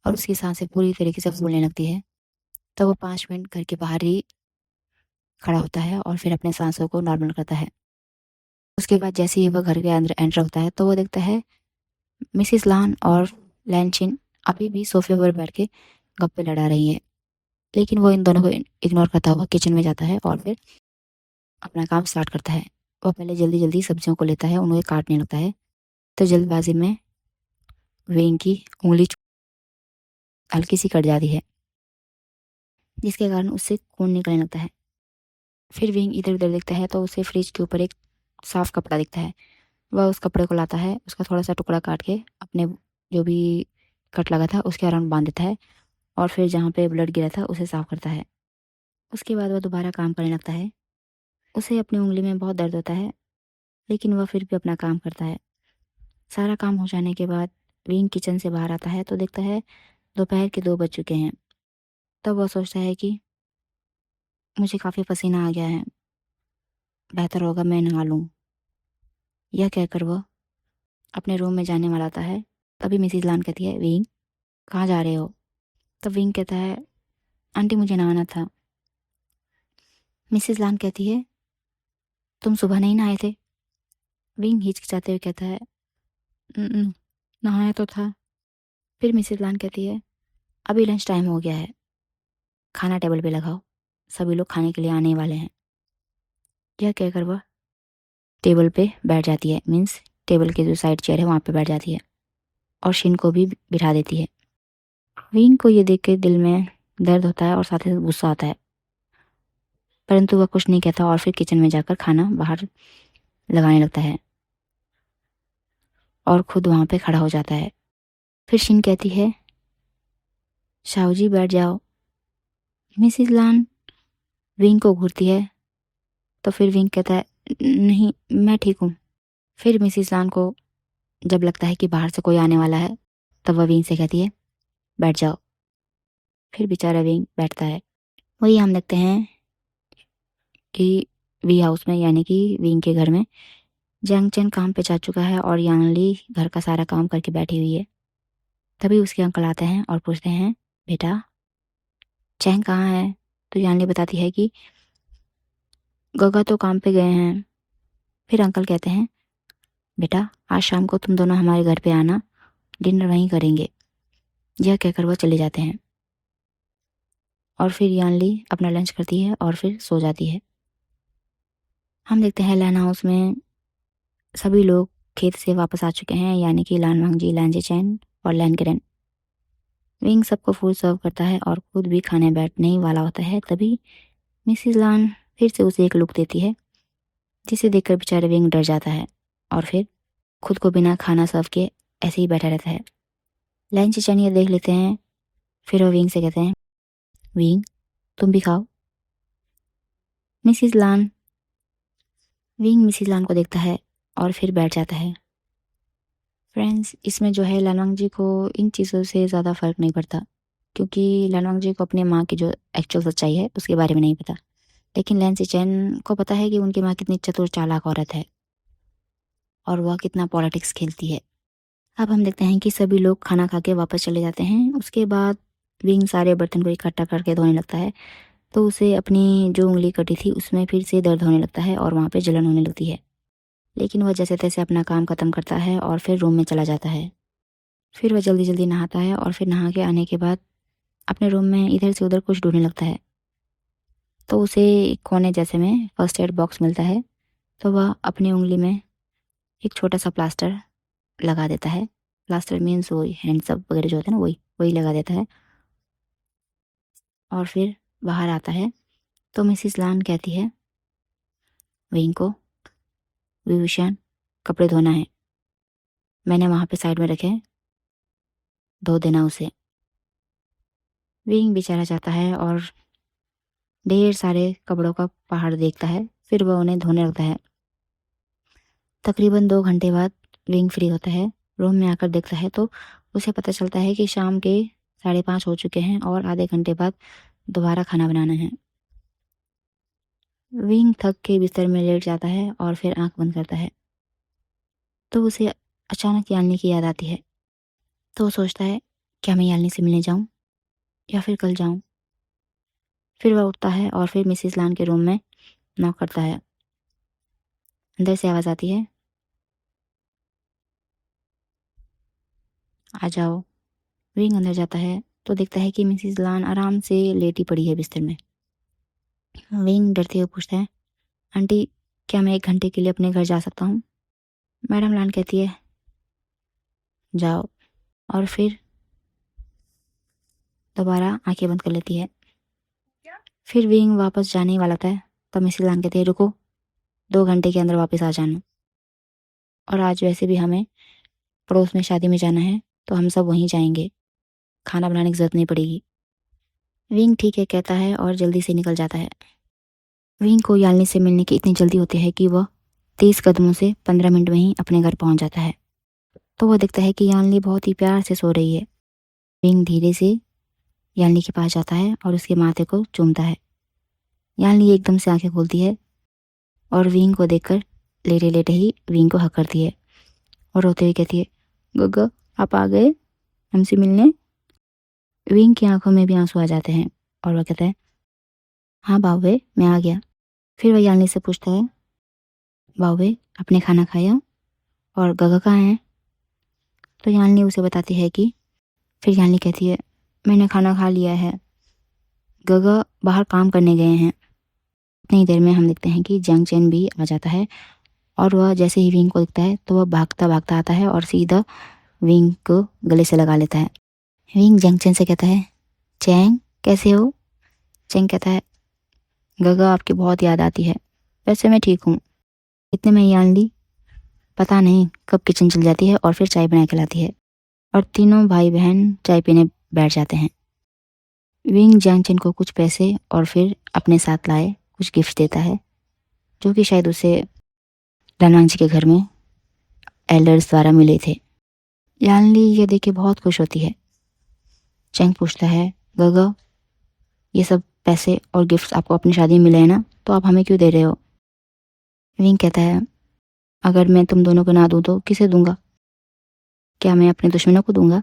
[SPEAKER 1] और उसकी सांसें पूरी तरीके से फूलने लगती है। तब वो 5 मिनट घर के बाहर ही खड़ा होता है और फिर अपने सांसों को नॉर्मल करता है। उसके बाद जैसे ही वह घर के अंदर एंटर होता है तो वो देखता है मिसिस लान और लैनचिन अभी भी सोफे पर बैठ के गप्पे लड़ा रही है। लेकिन वो इन दोनों को इग्नोर करता हुआ किचन में जाता है और फिर अपना काम स्टार्ट करता है। वो पहले जल्दी जल्दी सब्जियों को लेता है उन्हें काटने लगता है तो जल्दबाजी में वेंग की उंगली हल्की सी कट जाती है जिसके कारण उससे खून निकलने लगता है। फिर विंग इधर उधर देखता है तो उसे फ्रिज के ऊपर एक साफ कपड़ा दिखता है। वह उस कपड़े को लाता है उसका थोड़ा सा टुकड़ा काट के अपने जो भी कट लगा था उसके अराउंड बांध देता है और फिर जहाँ पे ब्लड गिरा था उसे साफ करता है। उसके बाद वह दोबारा काम करने लगता है। उसे अपनी उंगली में बहुत दर्द होता है लेकिन वह फिर भी अपना काम करता है। सारा काम हो जाने के बाद विंग किचन से बाहर आता है तो देखता है दोपहर के 2 बज चुके हैं। तब वह सोचता है कि मुझे काफ़ी पसीना आ गया है बेहतर होगा मैं नहा लूँ। यह कहकर वह अपने रूम में जाने वाला होता है तभी मिसिज लान कहती है विंग कहाँ जा रहे हो। तब विंग कहता है आंटी मुझे नहाना था। मिसिज लान कहती है तुम सुबह नहीं नहाए थे। विंग हिचकिचाते हुए कहता है "न- न- नहाया तो था। फिर मिसिज लान कहती है अभी लंच टाइम हो गया है खाना टेबल पे लगाओ सभी लोग खाने के लिए आने वाले हैं। यह कहकर वह टेबल पे बैठ जाती है मीन्स टेबल के जो साइड चेयर है वहाँ पे बैठ जाती है और शिन को भी बिठा देती है। विंग को ये देख के दिल में दर्द होता है और साथ ही गुस्सा आता है परंतु वह कुछ नहीं कहता और फिर किचन में जाकर खाना बाहर लगाने लगता है और खुद वहाँ पे खड़ा हो जाता है। फिर शिन कहती है शाओ जी बैठ जाओ। मिसिज लान विंग को घूरती है तो फिर विंग कहता है नहीं मैं ठीक हूँ। फिर मिसिस लान को जब लगता है कि बाहर से कोई आने वाला है, तब वह विंग से कहती है, बैठ जाओ। फिर बेचारा विंग बैठता है। वही हम देखते हैं कि वी हाउस में, यानी कि विंग के घर में, जैंग चेन काम पे जा चुका है और यानली घर का सारा काम करके बैठी हुई है। तभी उसके अंकल आते हैं और पूछते हैं, बेटा चैंग कहाँ है? तो यानली बताती है कि गगा तो काम पे गए हैं। फिर अंकल कहते हैं, बेटा आज शाम को तुम दोनों हमारे घर पे आना, डिनर वहीं करेंगे। यह कहकर वह चले जाते हैं और फिर यानली अपना लंच करती है और फिर सो जाती है। हम देखते हैं लैन हाउस में सभी लोग खेत से वापस आ चुके हैं, यानी कि लान वांगजी, लैन चैन और लैन केरन। विंग सबको फूड सर्व करता है और खुद भी खाने बैठने ही वाला होता है। तभी मिसिस लान फिर से उसे एक लुक देती है, जिसे देखकर बेचारा विंग डर जाता है और फिर खुद को बिना खाना सर्व किए ऐसे ही बैठा रहता है। लैन चैन ये देख लेते हैं। फिर वो विंग से कहते हैं, विंग तुम भी खाओ। मिसिस लान विंग मिसिस लान को देखता है और फिर बैठ जाता है। फ्रेंड्स, इसमें जो है लानवांग जी को इन चीज़ों से ज़्यादा फ़र्क नहीं पड़ता, क्योंकि लानवांग जी को अपने माँ की जो एक्चुअल सच्चाई है उसके बारे में नहीं पता। लेकिन लैन सिचेन को पता है कि उनकी माँ कितनी चतुर चालाक औरत है और वह कितना पॉलिटिक्स खेलती है। अब हम देखते हैं कि सभी लोग खाना खा के वापस चले जाते हैं। उसके बाद विंग सारे बर्तन को इकट्ठा करके धोने लगता है, तो उसे अपनी जो उंगली कटी थी उसमें फिर से दर्द होने लगता है और वहाँ पे जलन होने लगती है। लेकिन वह जैसे तैसे अपना काम ख़त्म करता है और फिर रूम में चला जाता है। फिर वह जल्दी जल्दी नहाता है और फिर नहा के आने के बाद अपने रूम में इधर से उधर कुछ ढूंढने लगता है। तो उसे एक कोने जैसे में फर्स्ट एड बॉक्स मिलता है, तो वह अपनी उंगली में एक छोटा सा प्लास्टर लगा देता है। प्लास्टर मीन्स वही हैंड्सअप वगैरह जो होता है ना, वही वही लगा देता है और फिर बाहर आता है। तो मिसिस लान कहती है विंग को, विभूषण कपड़े धोना है, मैंने वहाँ पे साइड में रखे, धो देना उसे। विंग बेचारा जाता है और ढेर सारे कपड़ों का पहाड़ देखता है। फिर वह उन्हें धोने लगता है। तकरीबन 2 घंटे बाद विंग फ्री होता है। रूम में आकर देखता है तो उसे पता चलता है कि शाम के 5:30 हो चुके हैं और आधे घंटे बाद दोबारा खाना बनाना है। विंग थक के बिस्तर में लेट जाता है और फिर आंख बंद करता है। तो उसे अचानक यालनी की याद आती है। तो वो सोचता है, क्या मैं यालनी से मिलने जाऊं या फिर कल जाऊं। फिर वह उठता है और फिर मिसिस लान के रूम में नॉक करता है। अंदर से आवाज़ आती है, आ जाओ। विंग अंदर जाता है तो देखता है कि मिसिस लान आराम से लेटी पड़ी है बिस्तर में। विंग डरते हुए पूछता है, आंटी क्या मैं 1 घंटे के लिए अपने घर जा सकता हूँ? मैडम लान कहती है, जाओ। और फिर दोबारा आंखें बंद कर लेती है। फिर विंग वापस जाने ही वाला था, तब मिसिस लान कहती है, रुको, 2 घंटे के अंदर वापस आ जाना। और आज वैसे भी हमें पड़ोस में शादी में जाना है, तो हम सब वहीं जाएंगे, खाना बनाने की ज़रूरत नहीं पड़ेगी। विंग ठीक है कहता है और जल्दी से निकल जाता है। विंग को यालनी से मिलने की इतनी जल्दी होती है कि वह 30 कदमों से 15 मिनट में ही अपने घर पहुंच जाता है। तो वह देखता है कि यालनी बहुत ही प्यार से सो रही है। विंग धीरे से यालनी के पास जाता है और उसके माथे को चूमता है। यालनी एकदम से आंखें खोलती है और विंग को देखकर लेटे लेटे ही विंग को हक करती है और रोते हुए कहती है, गग्गा आप आ गए हमसे मिलने। विंग की आंखों में भी आंसू आ जाते हैं और वह कहता है, हाँ बावे मैं आ गया। फिर वह यालनी से पूछता है, बावे आपने खाना खाया और गगा कहाँ है? तो यालनी उसे बताती है कि, फिर यालनी कहती है, मैंने खाना खा लिया है, गगा बाहर काम करने गए हैं। इतनी देर में हम देखते हैं कि जंग चैन भी आ जाता है और वह जैसे ही विंग को दिखता है तो वह भागता भागता आता है और सीधा विंग को गले से लगा लेता है। विंग जंग चैन से कहता है, चैंग कैसे हो? चैंग कहता है, गगा आपकी बहुत याद आती है, वैसे मैं ठीक हूँ। इतने में यानली पता नहीं कब किचन चल जाती है और फिर चाय बना के लाती है और तीनों भाई बहन चाय पीने बैठ जाते हैं। विंग जंग चैन को कुछ पैसे और फिर अपने साथ लाए कुछ गिफ्ट देता है, जो कि शायद उसे रनवांग जी के घर में एल्डर्स द्वारा मिले थे। यानली ये देख के बहुत खुश होती है। चैंग पूछता है, गगो, ये सब पैसे और गिफ्ट्स आपको अपनी शादी में मिले हैं ना, तो आप हमें क्यों दे रहे हो? विंग कहता है, अगर मैं तुम दोनों को ना दूँ तो किसे दूंगा? क्या मैं अपने दुश्मनों को दूंगा?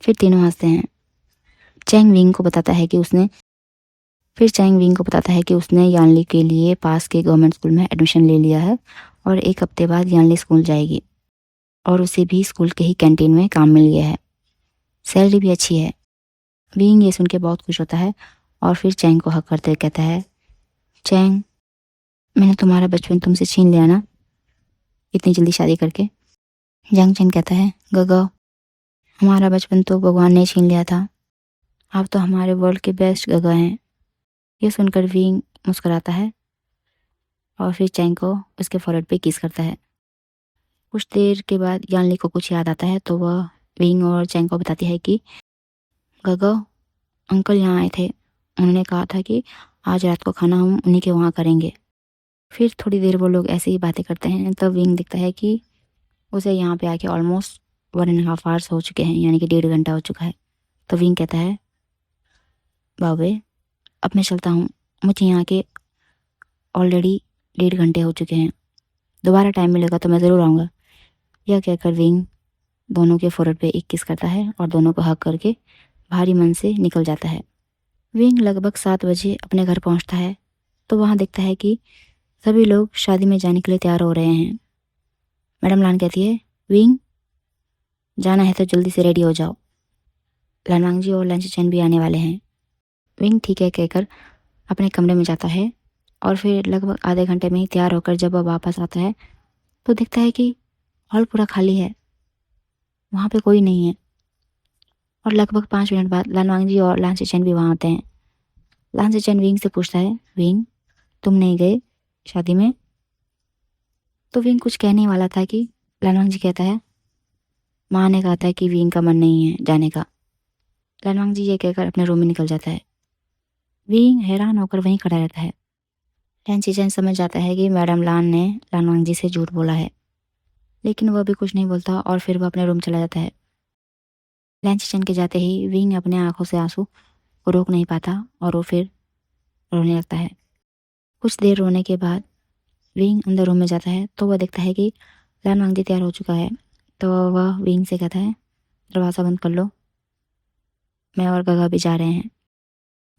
[SPEAKER 1] फिर तीनों हंसते हैं। चैंग विंग को बताता है कि उसने यानली के लिए पास के गवर्नमेंट स्कूल में एडमिशन ले लिया है और 1 हफ्ते बाद यानली स्कूल जाएगी और उसे भी स्कूल के ही कैंटीन में काम मिल गया है। सैलरी भी अच्छी है। विंग ये सुन के बहुत खुश होता है और फिर चैंग को हक करते हुए कहता है, चैंग, मैंने तुम्हारा बचपन तुमसे छीन लिया ना, इतनी जल्दी शादी करके। यांग चैन कहता है, गगो, हमारा बचपन तो भगवान ने छीन लिया था, आप तो हमारे वर्ल्ड के बेस्ट गगा हैं। ये सुनकर विंग मुस्कुराता है और फिर चैंग को उसके फॉरहेड पे किस करता है। कुछ देर के बाद यानली को कुछ याद आता है तो वह विंग और चैंग को बताती है कि गगो, अंकल यहाँ आए थे, उन्होंने कहा था कि आज रात को खाना हम उन्हीं के वहाँ करेंगे। फिर थोड़ी देर वो लोग ऐसे ही बातें करते हैं, तब विंग दिखता है कि उसे यहाँ पे आके ऑलमोस्ट 1.5 आवर्स हो चुके हैं, यानी कि 1.5 घंटा हो चुका है। तो विंग कहता है, बाबे, अब मैं चलता हूँ, मुझे यहाँ के ऑलरेडी 1.5 घंटे हो चुके हैं, दोबारा टाइम मिलेगा तो मैं ज़रूर आऊँगा। यह कहकर विंग दोनों के फोrehead पे एक किस करता है और दोनों को हक करके भारी मन से निकल जाता है। विंग लगभग 7 बजे अपने घर पहुँचता है तो वहाँ देखता है कि सभी लोग शादी में जाने के लिए तैयार हो रहे हैं। मैडम लान कहती है, विंग, जाना है तो जल्दी से रेडी हो जाओ, लानवांग जी और लंच चैन भी आने वाले हैं। विंग ठीक है कहकर अपने कमरे में जाता है और फिर लगभग आधे घंटे में ही तैयार होकर जब वह वापस आता है तो देखता है कि हॉल पूरा खाली है, वहाँ पे कोई नहीं है। और लगभग 5 मिनट बाद लानवांग जी और लांच चैन भी वहाँ आते हैं। लांच चैन विंग से पूछता है, विंग, तुम नहीं गए शादी में? तो विंग कुछ कहने वाला था कि लानवांग जी कहता है, माँ ने कहा था कि विंग का मन नहीं है जाने का। लानवांग जी ये कहकर अपने रूम में निकल जाता है। विंग हैरान होकर वहीं खड़ा रहता है। लैन चीचेन समझ जाता है कि मैडम लान ने लानवांग जी से झूठ बोला है, लेकिन वह भी कुछ नहीं बोलता और फिर वह अपने रूम चला जाता है। लैन चीचेन के जाते ही विंग अपने आंखों से आंसू को रोक नहीं पाता और वो फिर रोने लगता है। कुछ देर रोने के बाद विंग अंदर रूम में जाता है तो वह देखता है कि लानवांग जी तैयार हो चुका है। तो वह विंग से कहता है, दरवाज़ा बंद कर लो, मैं और गगा भी जा रहे हैं।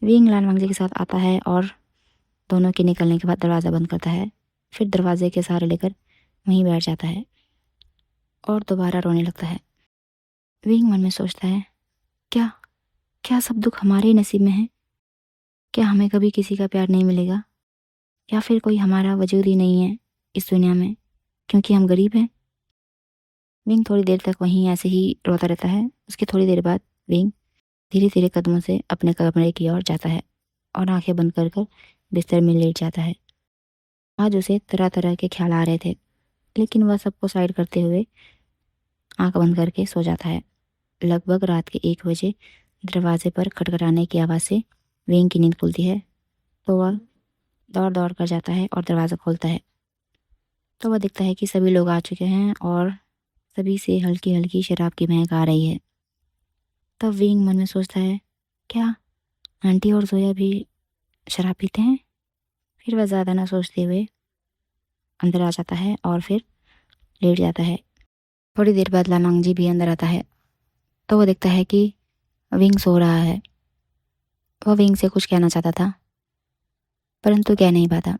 [SPEAKER 1] विंग लानवांग जी के साथ आता है और दोनों के निकलने के बाद दरवाज़ा बंद करता है, फिर दरवाजे के सहारे लेकर वहीं बैठ जाता है और दोबारा रोने लगता है। विंग मन में सोचता है, क्या क्या सब दुख हमारे ही नसीब में है? क्या हमें कभी किसी का प्यार नहीं मिलेगा, या फिर कोई हमारा वजूद ही नहीं है इस दुनिया में क्योंकि हम गरीब हैं? विंग थोड़ी देर तक वहीं ऐसे ही रोता रहता है। उसकी थोड़ी देर बाद विंग धीरे धीरे कदमों से अपने कमरे की ओर जाता है और आंखें बंद कर कर बिस्तर में लेट जाता है। आज उसे तरह तरह के ख्याल आ रहे थे, लेकिन वह सबको साइड करते हुए आंख बंद करके सो जाता है। लगभग रात के 1 बजे दरवाजे पर खटखटाने की आवाज़ से विंग की नींद खुलती है तो वह दौड़ दौड़ कर जाता है और दरवाज़ा खोलता है तो वह देखता है कि सभी लोग आ चुके हैं और सभी से हल्की हल्की शराब की महक आ रही है। तब विंग मन में सोचता है, क्या आंटी और जोया भी शराब पीते हैं? फिर वह ज़्यादा ना सोचते हुए अंदर आ जाता है और फिर लेट जाता है। थोड़ी देर बाद लानवांग जी भी अंदर आता है तो वह देखता है कि विंग सो रहा है। वह विंग से कुछ कहना चाहता था परंतु कह नहीं पाता।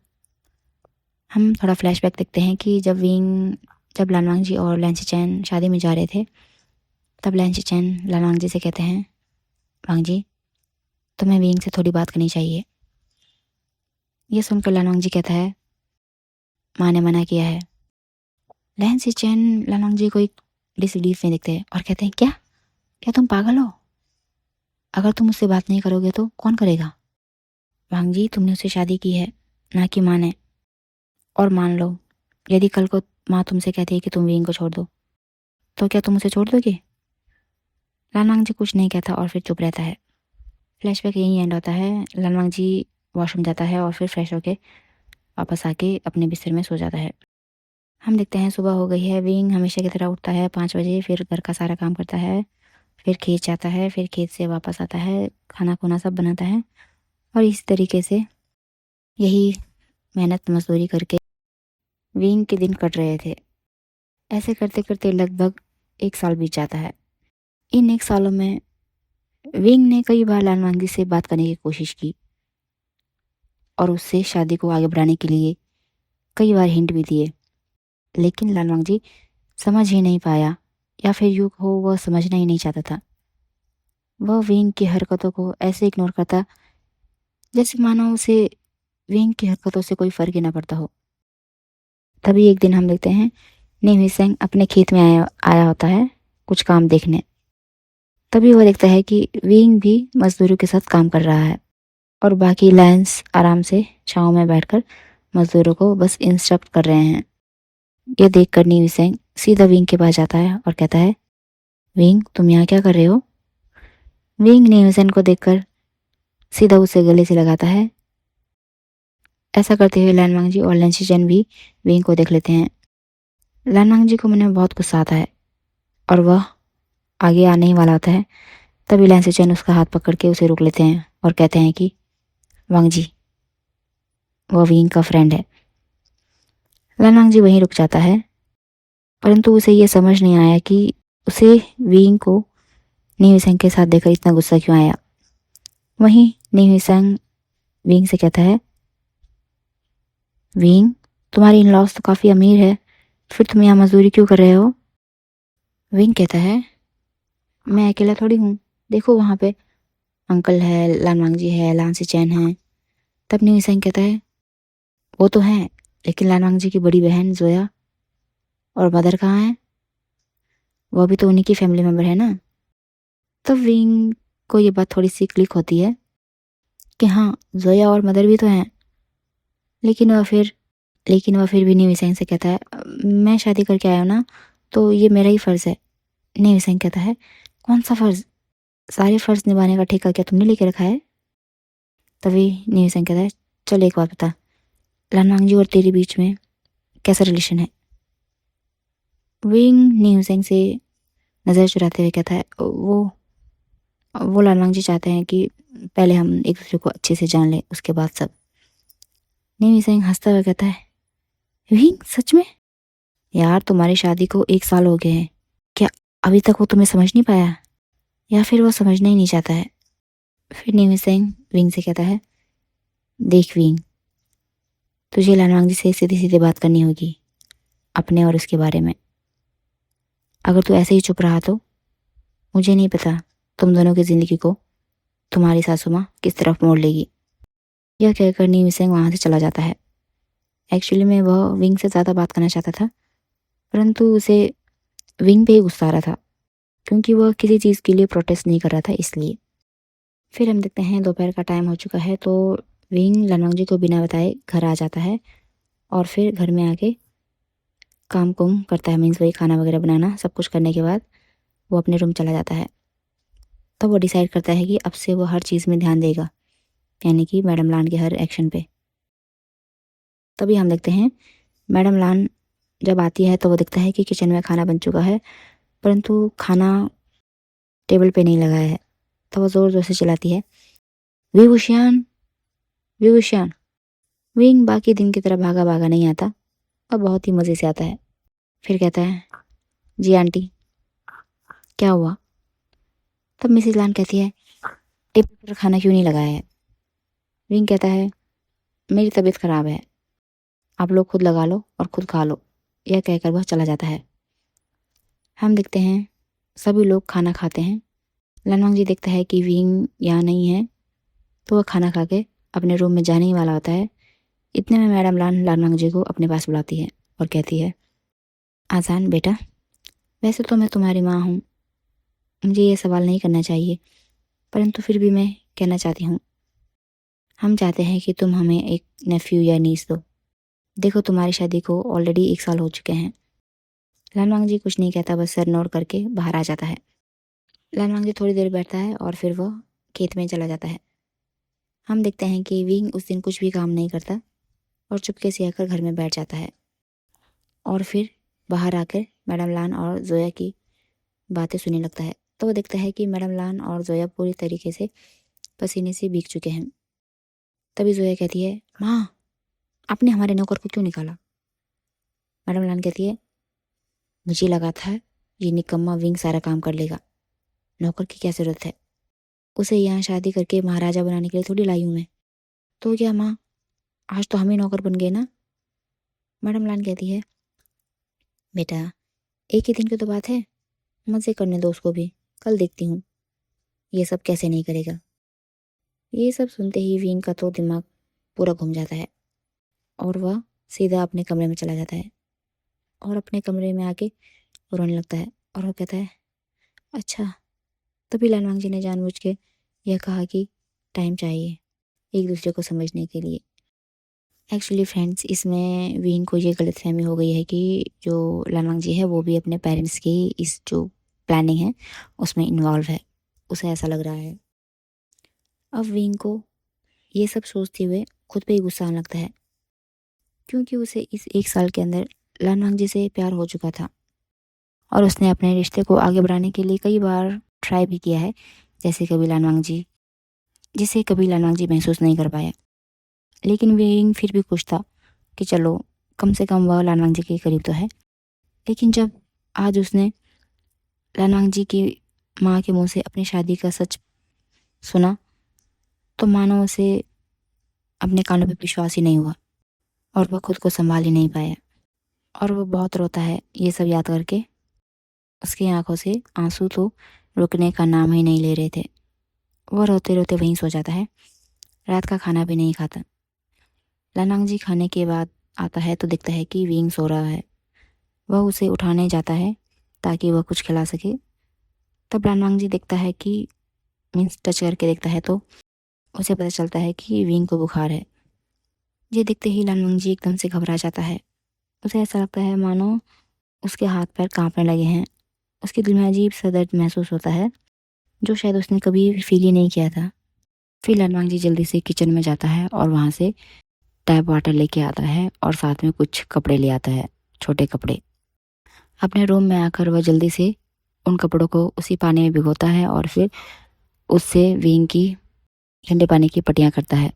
[SPEAKER 1] हम थोड़ा फ्लैशबैक देखते हैं कि जब लानवांग जी और लैंसी चैन शादी में जा रहे थे तब लैंसी चैन लानवांग जी से कहते हैं, वांग जी, तुम्हें विंग से थोड़ी बात करनी चाहिए। यह सुनकर लानवांग जी कहता है, माँ ने मना किया है। लैंसी चैन लानवांग जी को एक डिसबिलीफ में देखते हैं और कहते हैं, क्या क्या तुम पागल हो? अगर तुम उससे बात नहीं करोगे तो कौन करेगा? वांग जी, तुमने उससे शादी की है, ना कि माँ ने। और मान लो यदि कल को माँ तुमसे कहती है कि तुम विंग को छोड़ दो तो क्या तुम उसे छोड़ दोगे? लानवांग जी कुछ नहीं कहता और फिर चुप रहता है। फ्लैशबैक यहीं एंड होता है। लानवांग जी वॉशरूम जाता है और फिर फ्रेश होके वापस आके अपने बिस्तर में सो जाता है। हम देखते हैं सुबह हो गई है। विंग हमेशा की तरह उठता है 5 बजे, फिर घर का सारा काम करता है, फिर खेत जाता है, फिर खेत से वापस आता है, खाना खुना सब बनाता है और इस तरीके से यही मेहनत मजदूरी करके विंग के दिन कट रहे थे। ऐसे करते करते लगभग 1 साल बीत जाता है। इन 1 सालों में विंग ने कई बार लालवांगी से बात करने की कोशिश की और उससे शादी को आगे बढ़ाने के लिए कई बार हिंट भी दिए, लेकिन लालवांग समझ ही नहीं पाया, या फिर यूँ हो वह समझना ही नहीं चाहता था। वह विंग की हरकतों को ऐसे इग्नोर करता जैसे मानो उसे विंग की हरकतों से कोई फर्क ही ना पड़ता हो। तभी एक दिन हम देखते हैं निमी सेंग अपने खेत में आया आया होता है कुछ काम देखने। तभी वह देखता है कि विंग भी मजदूरों के साथ काम कर रहा है और बाकी लायंस आराम से छांव में बैठकर मजदूरों को बस इंस्ट्रक्ट कर रहे हैं। यह देखकर निमी सेंग सीधा विंग के पास जाता है और कहता है, विंग तुम यहाँ क्या कर रहे हो? विंग निमी सेंग को देखकर सीधा उसे गले से लगाता है। ऐसा करते हुए लैन वांगजी और लेंशिजन भी विंग को देख लेते हैं। लैन वांगजी को मन में बहुत गुस्सा आता है और वह आगे आने ही वाला होता है। तभी लेंशिजन उसका हाथ पकड़ के उसे रोक लेते हैं और कहते हैं कि वांगजी वह विंग का फ्रेंड है। लैन वांगजी वहीं रुक जाता है, परंतु उसे यह समझ नहीं आया कि उसे विंग को नीविसेंग के साथ देखकर इतना गुस्सा क्यों आया। वहीं नीविसेंग विंग से कहता है, विंग तुम्हारी इन लॉज तो काफ़ी अमीर है, फिर तुम यहाँ मजदूरी क्यों कर रहे हो? विंग कहता है, मैं अकेला थोड़ी हूँ, देखो वहाँ पे अंकल है, लानवांगजी है, लांसी चैन है। तब नीविसेंग कहता है, वो तो हैं, लेकिन लानवांगजी की बड़ी बहन जोया और मदर कहाँ है? वो भी तो उन्हीं की फैमिली मेम्बर है ना। तब विंग को ये बात थोड़ी सी क्लिक होती है कि हाँ जोया और मदर भी तो हैं, लेकिन वह फिर भी नीविसेंग से कहता है, मैं शादी करके आया हूँ ना, तो ये मेरा ही फ़र्ज़ है। नीविसेंग कहता है, कौन सा फ़र्ज़? सारे फ़र्ज़ निभाने का ठेका क्या तुमने लेके रखा है? तभी नीविसेंग कहता है, चल एक बात बता, लानवांगजी और तेरे बीच में कैसा रिलेशन है? विंग नीविसेंग से नज़र चुराते हुए कहता है, वो लानवांगजी चाहते हैं कि पहले हम एक दूसरे को अच्छे से जान लें, उसके बाद सब। नीविसेंग हंसता हुआ कहता है, विंग सच में? यार तुम्हारी शादी को 1 साल हो गए हैं, क्या अभी तक वो तुम्हें समझ नहीं पाया, या फिर वो समझना ही नहीं चाहता है? फिर नीविसेंग विंग से कहता है, देख विंग, तुझे लानवांगजी से सीधी सीधी बात करनी होगी अपने और उसके बारे में। अगर तू ऐसे ही चुप रहा तो मुझे नहीं पता तुम दोनों की ज़िंदगी को तुम्हारी सासू माँ किस तरफ मोड़ लेगी। यह कहकर नीविसेंग वहाँ से चला जाता है। एक्चुअली में वह विंग से ज़्यादा बात करना चाहता था, परंतु उसे विंग पे ही गुस्सा आ रहा था, क्योंकि वह किसी चीज़ के लिए प्रोटेस्ट नहीं कर रहा था इसलिए। फिर हम देखते हैं दोपहर का टाइम हो चुका है, तो विंग लानवांगजी को बिना बताए घर आ जाता है और फिर घर में आके काम कुम करता है, मीन्स वही खाना वगैरह बनाना सब कुछ करने के बाद वो अपने रूम चला जाता है। तब वो डिसाइड करता है कि अब से वो हर चीज़ में ध्यान देगा, यानी कि मैडम लान के हर एक्शन पे। तभी हम देखते हैं मैडम लान जब आती है तो वो देखता है कि किचन में खाना बन चुका है, परंतु खाना टेबल पे नहीं लगा है। तो वो ज़ोर ज़ोर से चिल्लाती है, विभूषण विभूषण। विंग बाकी दिन की तरह भागा भागा नहीं आता और बहुत ही मज़े से आता है। फिर कहता है, जी आंटी क्या हुआ? तब मिसेज लान कहती है, टेबल पर खाना क्यों नहीं लगाया है? विंग कहता है, मेरी तबीयत ख़राब है, आप लोग खुद लगा लो और खुद खा लो। यह कहकर वह चला जाता है। हम देखते हैं सभी लोग खाना खाते हैं। लानवांग जी देखता है कि विंग यहाँ नहीं है, तो वह खाना खा के अपने रूम में जाने ही वाला होता है। इतने में मैडम लान लानवांग जी को अपने पास बुलाती है और कहती है, आजान बेटा, वैसे तो मैं तुम्हारी माँ हूँ, मुझे ये सवाल नहीं करना चाहिए, परंतु फिर भी मैं कहना चाहती हूँ, हम चाहते हैं कि तुम हमें एक नेफ्यू या नीस दो। देखो तुम्हारी शादी को ऑलरेडी 1 साल हो चुके हैं। लानवांग जी कुछ नहीं कहता, बस सर नोड करके बाहर आ जाता है। लानवांग जी थोड़ी देर बैठता है और फिर वह खेत में चला जाता है। हम देखते हैं कि विंग उस दिन कुछ भी काम नहीं करता और चुपके से आकर घर में बैठ जाता है। और फिर बाहर आकर मैडम लान और जोया की बातें सुनने लगता है। तो वो देखता है कि मैडम लान और जोया पूरी तरीके से पसीने से भीग चुके हैं। तभी जोया कहती है, माँ, आपने हमारे नौकर को क्यों निकाला? मैडम लान कहती है, मुझे लगा था ये निकम्मा विंग सारा काम कर लेगा, नौकर की क्या ज़रूरत है? उसे यहाँ शादी करके महाराजा बनाने के लिए थोड़ी लाई हूँ मैं। तो क्या माँ, आज तो हम ही नौकर बन गए ना? मैडम लान कहती है, बेटा, एक ही दिन की तो बात है, मज़े करने दो उसको भी, कल देखती हूँ ये सब कैसे नहीं करेगा। ये सब सुनते ही विंग का तो दिमाग पूरा घूम जाता है और वह सीधा अपने कमरे में चला जाता है और अपने कमरे में आके रोने लगता है। और वो कहता है, अच्छा, तभी लानवांग जी ने जानबूझ के यह कहा कि टाइम चाहिए एक दूसरे को समझने के लिए। एक्चुअली फ्रेंड्स, इसमें विंग को ये गलतफहमी हो गई है कि जो लानवांग जी है वो भी अपने पेरेंट्स की इस जो प्लानिंग है उसमें इन्वॉल्व है, उसे ऐसा लग रहा है। अब विंग को ये सब सोचते हुए खुद पे ही गुस्सा आने लगता है, क्योंकि उसे इस 1 साल के अंदर लानवांग जी से प्यार हो चुका था और उसने अपने रिश्ते को आगे बढ़ाने के लिए कई बार ट्राई भी किया है, जिसे कभी लानवांग जी महसूस नहीं कर पाया। लेकिन विंग फिर भी खुश था कि चलो, कम से कम वह लानवांग जी के करीब तो है। लेकिन जब आज उसने लानवांग जी की माँ के मुंह से अपनी शादी का सच सुना तो मानो उसे अपने कानों पे विश्वास ही नहीं हुआ और वह खुद को संभाल ही नहीं पाया और वह बहुत रोता है ये सब याद करके। उसकी आंखों से आंसू तो रुकने का नाम ही नहीं ले रहे थे। वह रोते रोते वहीं सो जाता है, रात का खाना भी नहीं खाता। लानवांग जी खाने के बाद आता है तो देखता है कि विंग सो रहा है। वह उसे उठाने जाता है ताकि वह कुछ खिला सके। तब लानवांग जी देखता है कि मीन्स टच करके देखता है तो उसे पता चलता है कि विंग को बुखार है। ये देखते ही लानवांग जी एकदम से घबरा जाता है। उसे ऐसा लगता है मानो उसके हाथ पैर कांपने लगे हैं। उसके दिल में अजीब सा दर्द महसूस होता है जो शायद उसने कभी फील ही नहीं किया था। फिर लानवांग जी जल्दी से किचन में जाता है और वहाँ से टैप वाटर लेके आता है और साथ में कुछ कपड़े ले आता है, छोटे कपड़े। अपने रूम में आकर वह जल्दी से उन कपड़ों को उसी पानी में भिगोता है और फिर उससे विंग की ठंडे पानी की पट्टियाँ करता है।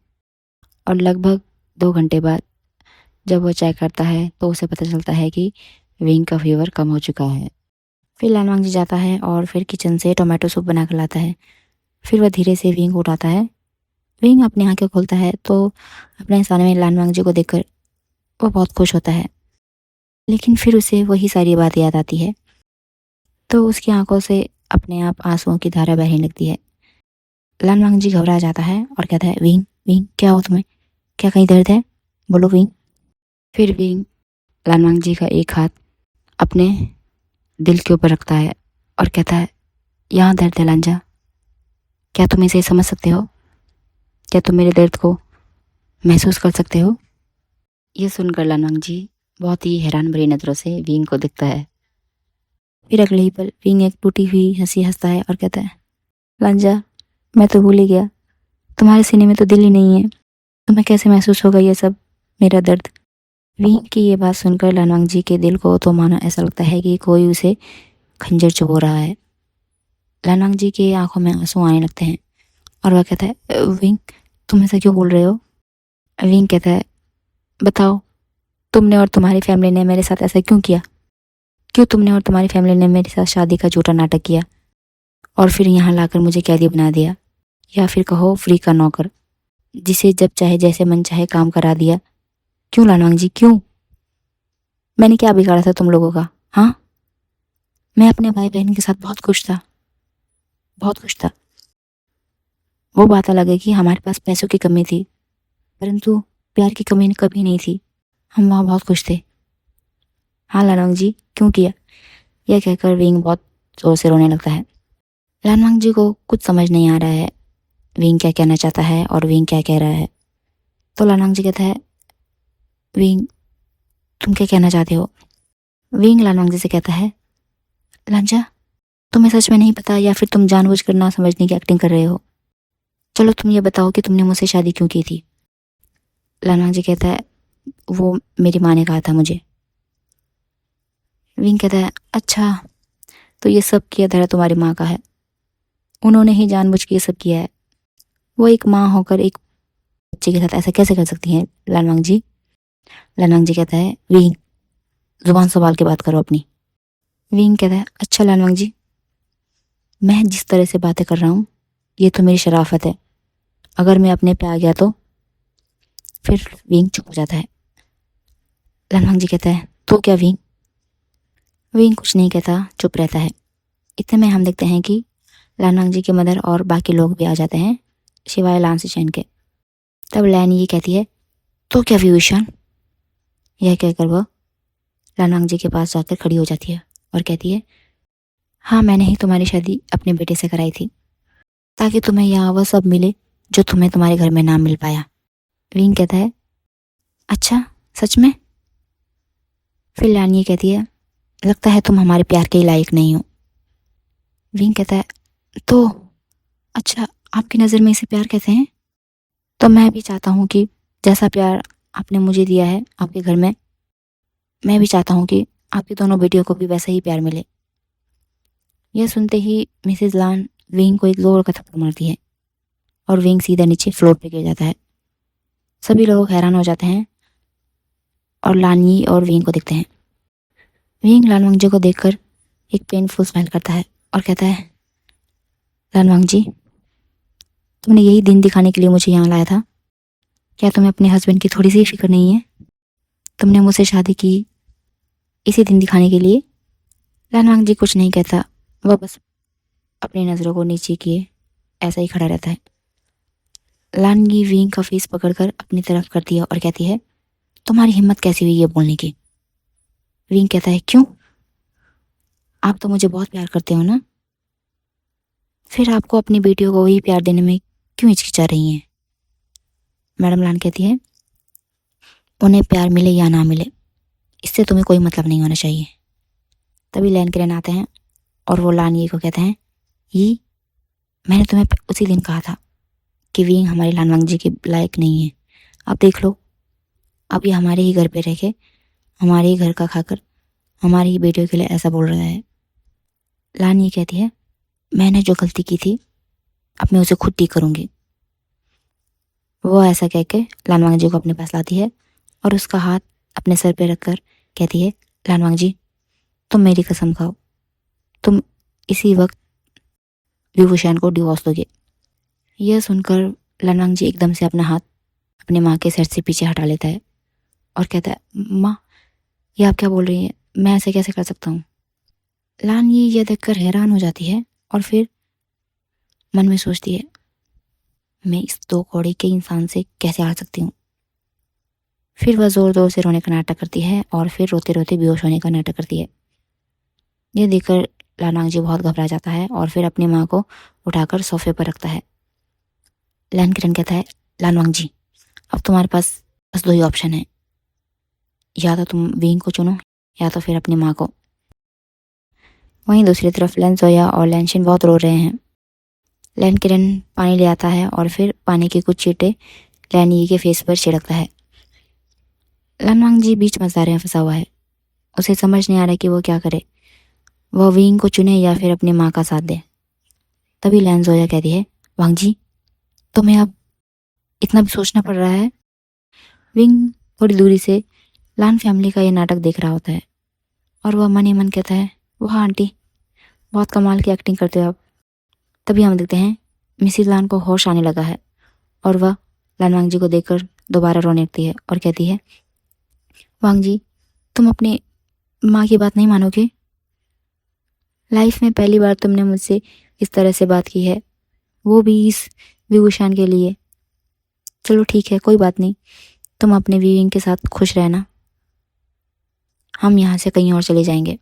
[SPEAKER 1] और लगभग 2 घंटे बाद जब वह चेक करता है तो उसे पता चलता है कि विंग का फीवर कम हो चुका है। फिर लानवांग जी जाता है और फिर किचन से टोमेटो सूप बना कर लाता है। फिर वह धीरे से विंग को उठाता है। विंग अपनी आंखें खोलता है तो अपने सामने में लानवांग जी को देखकर वह बहुत खुश होता है। लेकिन फिर उसे वही सारी बात याद आती है तो उसकी आंखों से अपने आप आंसुओं की धारा बहने लगती है। लानवांग जी घबरा जाता है और कहता है, विंग, विंग, क्या हो तुम्हें? क्या कहीं दर्द है? बोलो विंग। फिर विंग लानवांग जी का एक हाथ अपने दिल के ऊपर रखता है और कहता है, यहाँ दर्द है लांजा, क्या तुम इसे समझ सकते हो? क्या तुम मेरे दर्द को महसूस कर सकते हो? ये सुनकर लानवांग जी बहुत ही हैरान भरी नज़रों से विंग को देखता है। फिर अगले ही पल विंग एक टूटी हुई हंसी हंसता है और कहता है, लांजा, मैं तो भूल ही गया, तुम्हारे सीने में तो दिल ही नहीं है, तुम्हें कैसे महसूस होगा ये सब, मेरा दर्द? विंग की ये बात सुनकर लानवांग जी के दिल को तो मानो ऐसा लगता है कि कोई उसे खंजर चुभो रहा है। लानवांग जी की आंखों में आंसू आने लगते हैं और वह कहता है, विंग, तुम ऐसा क्यों बोल रहे हो? विंग कहता है, बताओ, तुमने और तुम्हारी फैमिली ने मेरे साथ ऐसा क्यों किया? क्यों तुमने और तुम्हारी फैमिली ने मेरे साथ शादी का झूठा नाटक किया और फिर यहाँ लाकर मुझे कैदी बना दिया, या फिर कहो फ्री का नौकर, जिसे जब चाहे जैसे मन चाहे काम करा दिया? क्यों लानवांग जी, क्यों? मैंने क्या बिगाड़ा था तुम लोगों का? हाँ, मैं अपने भाई बहन के साथ बहुत खुश था, बहुत खुश था। वो बात अलग है कि हमारे पास पैसों की कमी थी, परंतु प्यार की कमी कभी नहीं थी। हम वहाँ बहुत खुश थे। हाँ लानवांग जी, क्यों किया? यह कहकर विंग बहुत जोर से रोने लगता है। लानवांग जी को कुछ समझ नहीं आ रहा है विंग क्या कहना चाहता है और विंग क्या कह रहा है। तो लानवांग जी कहता है, विंग, तुम क्या कहना चाहते हो? विंग लानवांग जी से कहता है, लांजा, तुम्हें सच में नहीं पता या फिर तुम जानबूझकर ना समझने की एक्टिंग कर रहे हो? चलो तुम ये बताओ कि तुमने मुझसे शादी क्यों की थी? लानवांग जी कहता है, वो मेरी माँ ने कहा था मुझे। विंग कहता है, अच्छा तो ये सब किया धरा तुम्हारी माँ का है, उन्होंने ही जानबूझ के ये सब किया है। वो एक माँ होकर एक बच्चे के साथ ऐसा कैसे कर सकती हैं लानवांग जी? लानवांग जी कहता है, विंग जुबान संभाल के बात करो अपनी। विंग कहता है, अच्छा लानवांग जी, मैं जिस तरह से बातें कर रहा हूँ ये तो मेरी शराफत है, अगर मैं अपने पे आ गया तो? फिर विंग चुप हो जाता है। लानवांग जी कहता है, तो क्या विंग? विंग कुछ नहीं कहता, चुप रहता है। इतने में हम देखते हैं कि लानवांग जी के मदर और बाकी लोग भी आ जाते हैं सिवाय लान सिचेन के। तब लैन ये कहती है, तो क्या विभूषण? यह कहकर वह लानवांग जी के पास जाकर खड़ी हो जाती है और कहती है, हाँ मैंने ही तुम्हारी शादी अपने बेटे से कराई थी ताकि तुम्हें यहाँ वह सब मिले जो तुम्हें तुम्हारे घर में ना मिल पाया। विंग कहता है, अच्छा सच में? फिर लैन ये कहती है, लगता है तुम हमारे प्यार के लायक नहीं हो। विंग कहता है, तो अच्छा आपकी नज़र में इसे प्यार कहते हैं? तो मैं भी चाहता हूँ कि जैसा प्यार आपने मुझे दिया है आपके घर में, मैं भी चाहता हूँ कि आपकी दोनों बेटियों को भी वैसा ही प्यार मिले। यह सुनते ही मिसेस लान विंग को एक जोर का थप्पड़ मारती है और विंग सीधा नीचे फ्लोर पे गिर जाता है। सभी लोग हैरान हो जाते हैं और लानी और विंग को देखते हैं। विंग लानवांग जी को देखकर एक पेनफुल स्माइल करता है और कहता है, लानवांग जी, तुमने यही दिन दिखाने के लिए मुझे यहाँ लाया था? क्या तुम्हें अपने हस्बैंड की थोड़ी सी फिक्र नहीं है? तुमने मुझसे शादी की इसी दिन दिखाने के लिए? लानवांग जी कुछ नहीं कहता, वह बस अपनी नज़रों को नीचे किए ऐसा ही खड़ा रहता है। लानगी विंग का फेस पकड़कर अपनी तरफ करती है और कहती है, तुम्हारी हिम्मत कैसी हुई ये बोलने की? विंग कहता है, क्यों? आप तो मुझे बहुत प्यार करते हो ना, फिर आपको अपनी बेटियों को वही प्यार देने में क्यों हिचकिचा रही हैं? मैडम लान कहती है, उन्हें प्यार मिले या ना मिले इससे तुम्हें कोई मतलब नहीं होना चाहिए। तभी लैन किरण आते हैं और वो लान ये को कहते हैं, ये मैंने तुम्हें उसी दिन कहा था कि विंग हमारे लानवांग जी के लायक नहीं है। अब देख लो, अब ये हमारे ही घर पे रह के हमारे ही घर का खाकर हमारी ही बेटियों के लिए ऐसा बोल रहा है। लान ये कहती है, मैंने जो गलती की थी अब मैं उसे खुद ठीक करूंगी। वो ऐसा कह के लानवांग जी को अपने पास लाती है और उसका हाथ अपने सर पे रखकर कहती है, लानवांग जी, तुम मेरी कसम खाओ, तुम इसी वक्त विभूषण को डिवोर्स दोगे। यह सुनकर लानवांग जी एकदम से अपना हाथ अपने माँ के सर से पीछे हटा लेता है और कहता है, माँ ये आप क्या बोल रही हैं, मैं ऐसे कैसे कर सकता हूँ? लान ये देखकर हैरान हो जाती है और फिर मन में सोचती है, मैं इस दो कौड़े के इंसान से कैसे हार सकती हूँ। फिर वह जोर जोर से रोने का नाटक करती है और फिर रोते रोते बेहोश होने का नाटक करती है। यह देखकर लानवांग जी बहुत घबरा जाता है और फिर अपनी माँ को उठाकर सोफे पर रखता है। लैन किरण कहता है, लानवांग जी, अब तुम्हारे पास बस दो ही ऑप्शन है, या तो तुम विंग को चुनो या तो फिर अपनी माँ को। वहीं दूसरी तरफ लैन जोया और लैनशिन बहुत रो रहे हैं। लैन किरण पानी ले आता है और फिर पानी के कुछ छींटे लैन यी के फेस पर छिड़कता है। लानवांग जी बीच मझधारे में फंसा हुआ है, उसे समझ नहीं आ रहा कि वो क्या करे, वह विंग को चुने या फिर अपनी माँ का साथ दे। तभी लैन जोया कहती है, वांग जी, तुम्हें अब इतना भी सोचना पड़ रहा है? विंग थोड़ी दूरी से लान फैमिली का ये नाटक देख रहा होता है और वह मन ही मन कहता है, वाह आंटी, बहुत कमाल की एक्टिंग करते हो आप। तभी हम देखते हैं मिसिज लान को होश आने लगा है और वह लानवांग जी को देखकर दोबारा रोने लगती है और कहती है, वांग जी, तुम अपनी माँ की बात नहीं मानोगे? लाइफ में पहली बार तुमने मुझसे इस तरह से बात की है, वो भी इस विभूषण के लिए। चलो ठीक है, कोई बात नहीं, तुम अपने विविंग के साथ खुश रहना, हम यहाँ से कहीं और चले जाएंगे।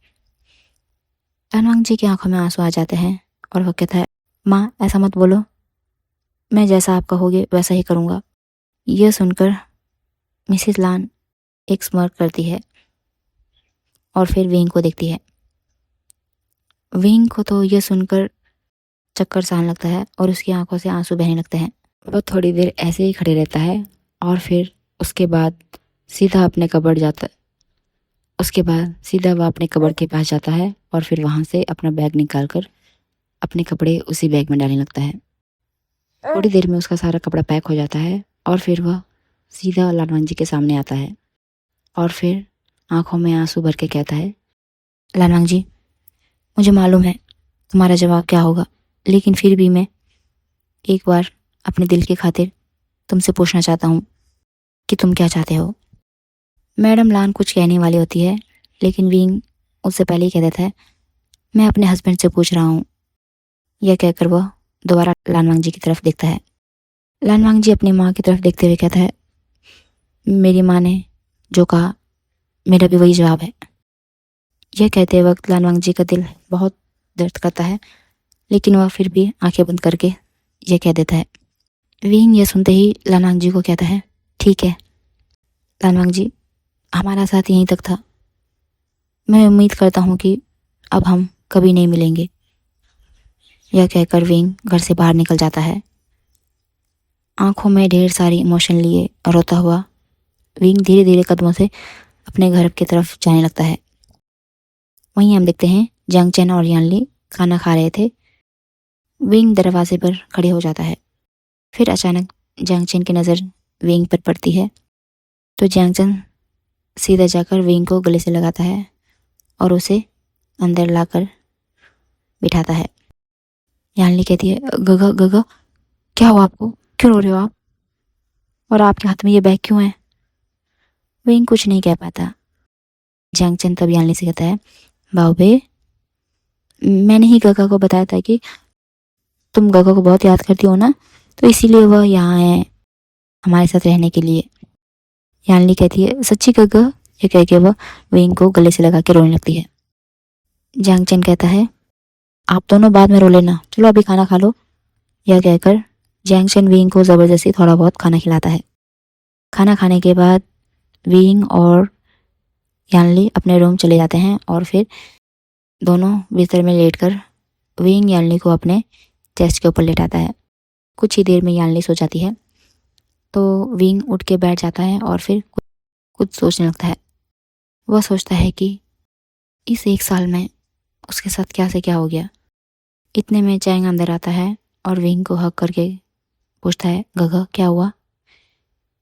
[SPEAKER 1] लानवांग जी की आंखों में आंसू आ जाते हैं और वह कहता है, माँ ऐसा मत बोलो, मैं जैसा आप कहोगे वैसा ही करूँगा। यह सुनकर मिसिस लान एक स्मर्क करती है और फिर विंग को देखती है। विंग को तो यह सुनकर चक्कर सा आने लगता है और उसकी आंखों से आंसू बहने लगते हैं। वह थोड़ी देर ऐसे ही खड़े रहता है और फिर उसके बाद सीधा अपने कबर्ड जाता है। उसके बाद सीधा वह अपने कबर्ड के पास जाता है और फिर वहाँ से अपना बैग निकाल कर अपने कपड़े उसी बैग में डालने लगता है। थोड़ी देर में उसका सारा कपड़ा पैक हो जाता है और फिर वह सीधा लालवांग जी के सामने आता है और फिर आंखों में आंसू भर के कहता है, लालवांग जी, मुझे मालूम है तुम्हारा जवाब क्या होगा, लेकिन फिर भी मैं एक बार अपने दिल की खातिर तुमसे पूछना चाहता हूँ कि तुम क्या चाहते हो। मैडम लान कुछ कहने वाली होती है, लेकिन विंग उससे पहले ही कह देता है, मैं अपने हस्बैंड से पूछ रहा हूँ। यह कहकर वह दोबारा लानवांग जी की तरफ देखता है। लानवांग जी अपनी माँ की तरफ देखते हुए कहता है, मेरी माँ ने जो कहा मेरा भी वही जवाब है। यह कहते वक्त लानवांग जी का दिल बहुत दर्द करता है, लेकिन वह फिर भी आंखें बंद करके यह कह देता है। विंग यह सुनते ही लानवांग जी को कहता है, ठीक है लानवांग जी, हमारा साथ यहीं तक था। मैं उम्मीद करता हूँ कि अब हम कभी नहीं मिलेंगे। यह कहकर विंग घर से बाहर निकल जाता है। आंखों में ढेर सारी इमोशन लिए रोता हुआ विंग धीरे धीरे कदमों से अपने घर की तरफ जाने लगता है। वहीं हम देखते हैं जंग चेन और यानली खाना खा रहे थे। विंग दरवाजे पर खड़े हो जाता है। फिर अचानक जंग चेन की नज़र विंग पर पड़ती है, तो जंग चेन सीधा जाकर विंग को गले से लगाता है और उसे अंदर लाकर बिठाता है। यानली कहती है, गगा गगा, क्या हुआ आपको, क्यों रो रहे हो आप, और आपके हाथ में ये बैग क्यों है। विंग कुछ नहीं कह पाता। जंग चेन तब यानली से कहता है, बाबे, मैंने ही गगा को बताया था कि तुम गगा को बहुत याद करती हो ना, तो इसीलिए वह यहाँ है हमारे साथ रहने के लिए। यानली कहती है, सच्ची गगा। ये कह के वह विंग को गले से लगा के रोने लगती है। जंग चेन कहता है, आप दोनों बाद में रो लेना, चलो अभी खाना खा लो। यह कहकर जंग चेन विंग को ज़बरदस्ती थोड़ा बहुत खाना खिलाता है। खाना खाने के बाद विंग और यानली अपने रूम चले जाते हैं और फिर दोनों बिस्तर में लेटकर विंग यानली को अपने चेस्ट के ऊपर लेटाता है। कुछ ही देर में यानली सो जाती है, तो विंग उठ के बैठ जाता है और फिर कुछ सोचने लगता है। वह सोचता है कि इस एक साल में उसके साथ क्या से क्या हो गया। इतने में चैंग अंदर आता है और विंग को हक करके पूछता है, गगा क्या हुआ।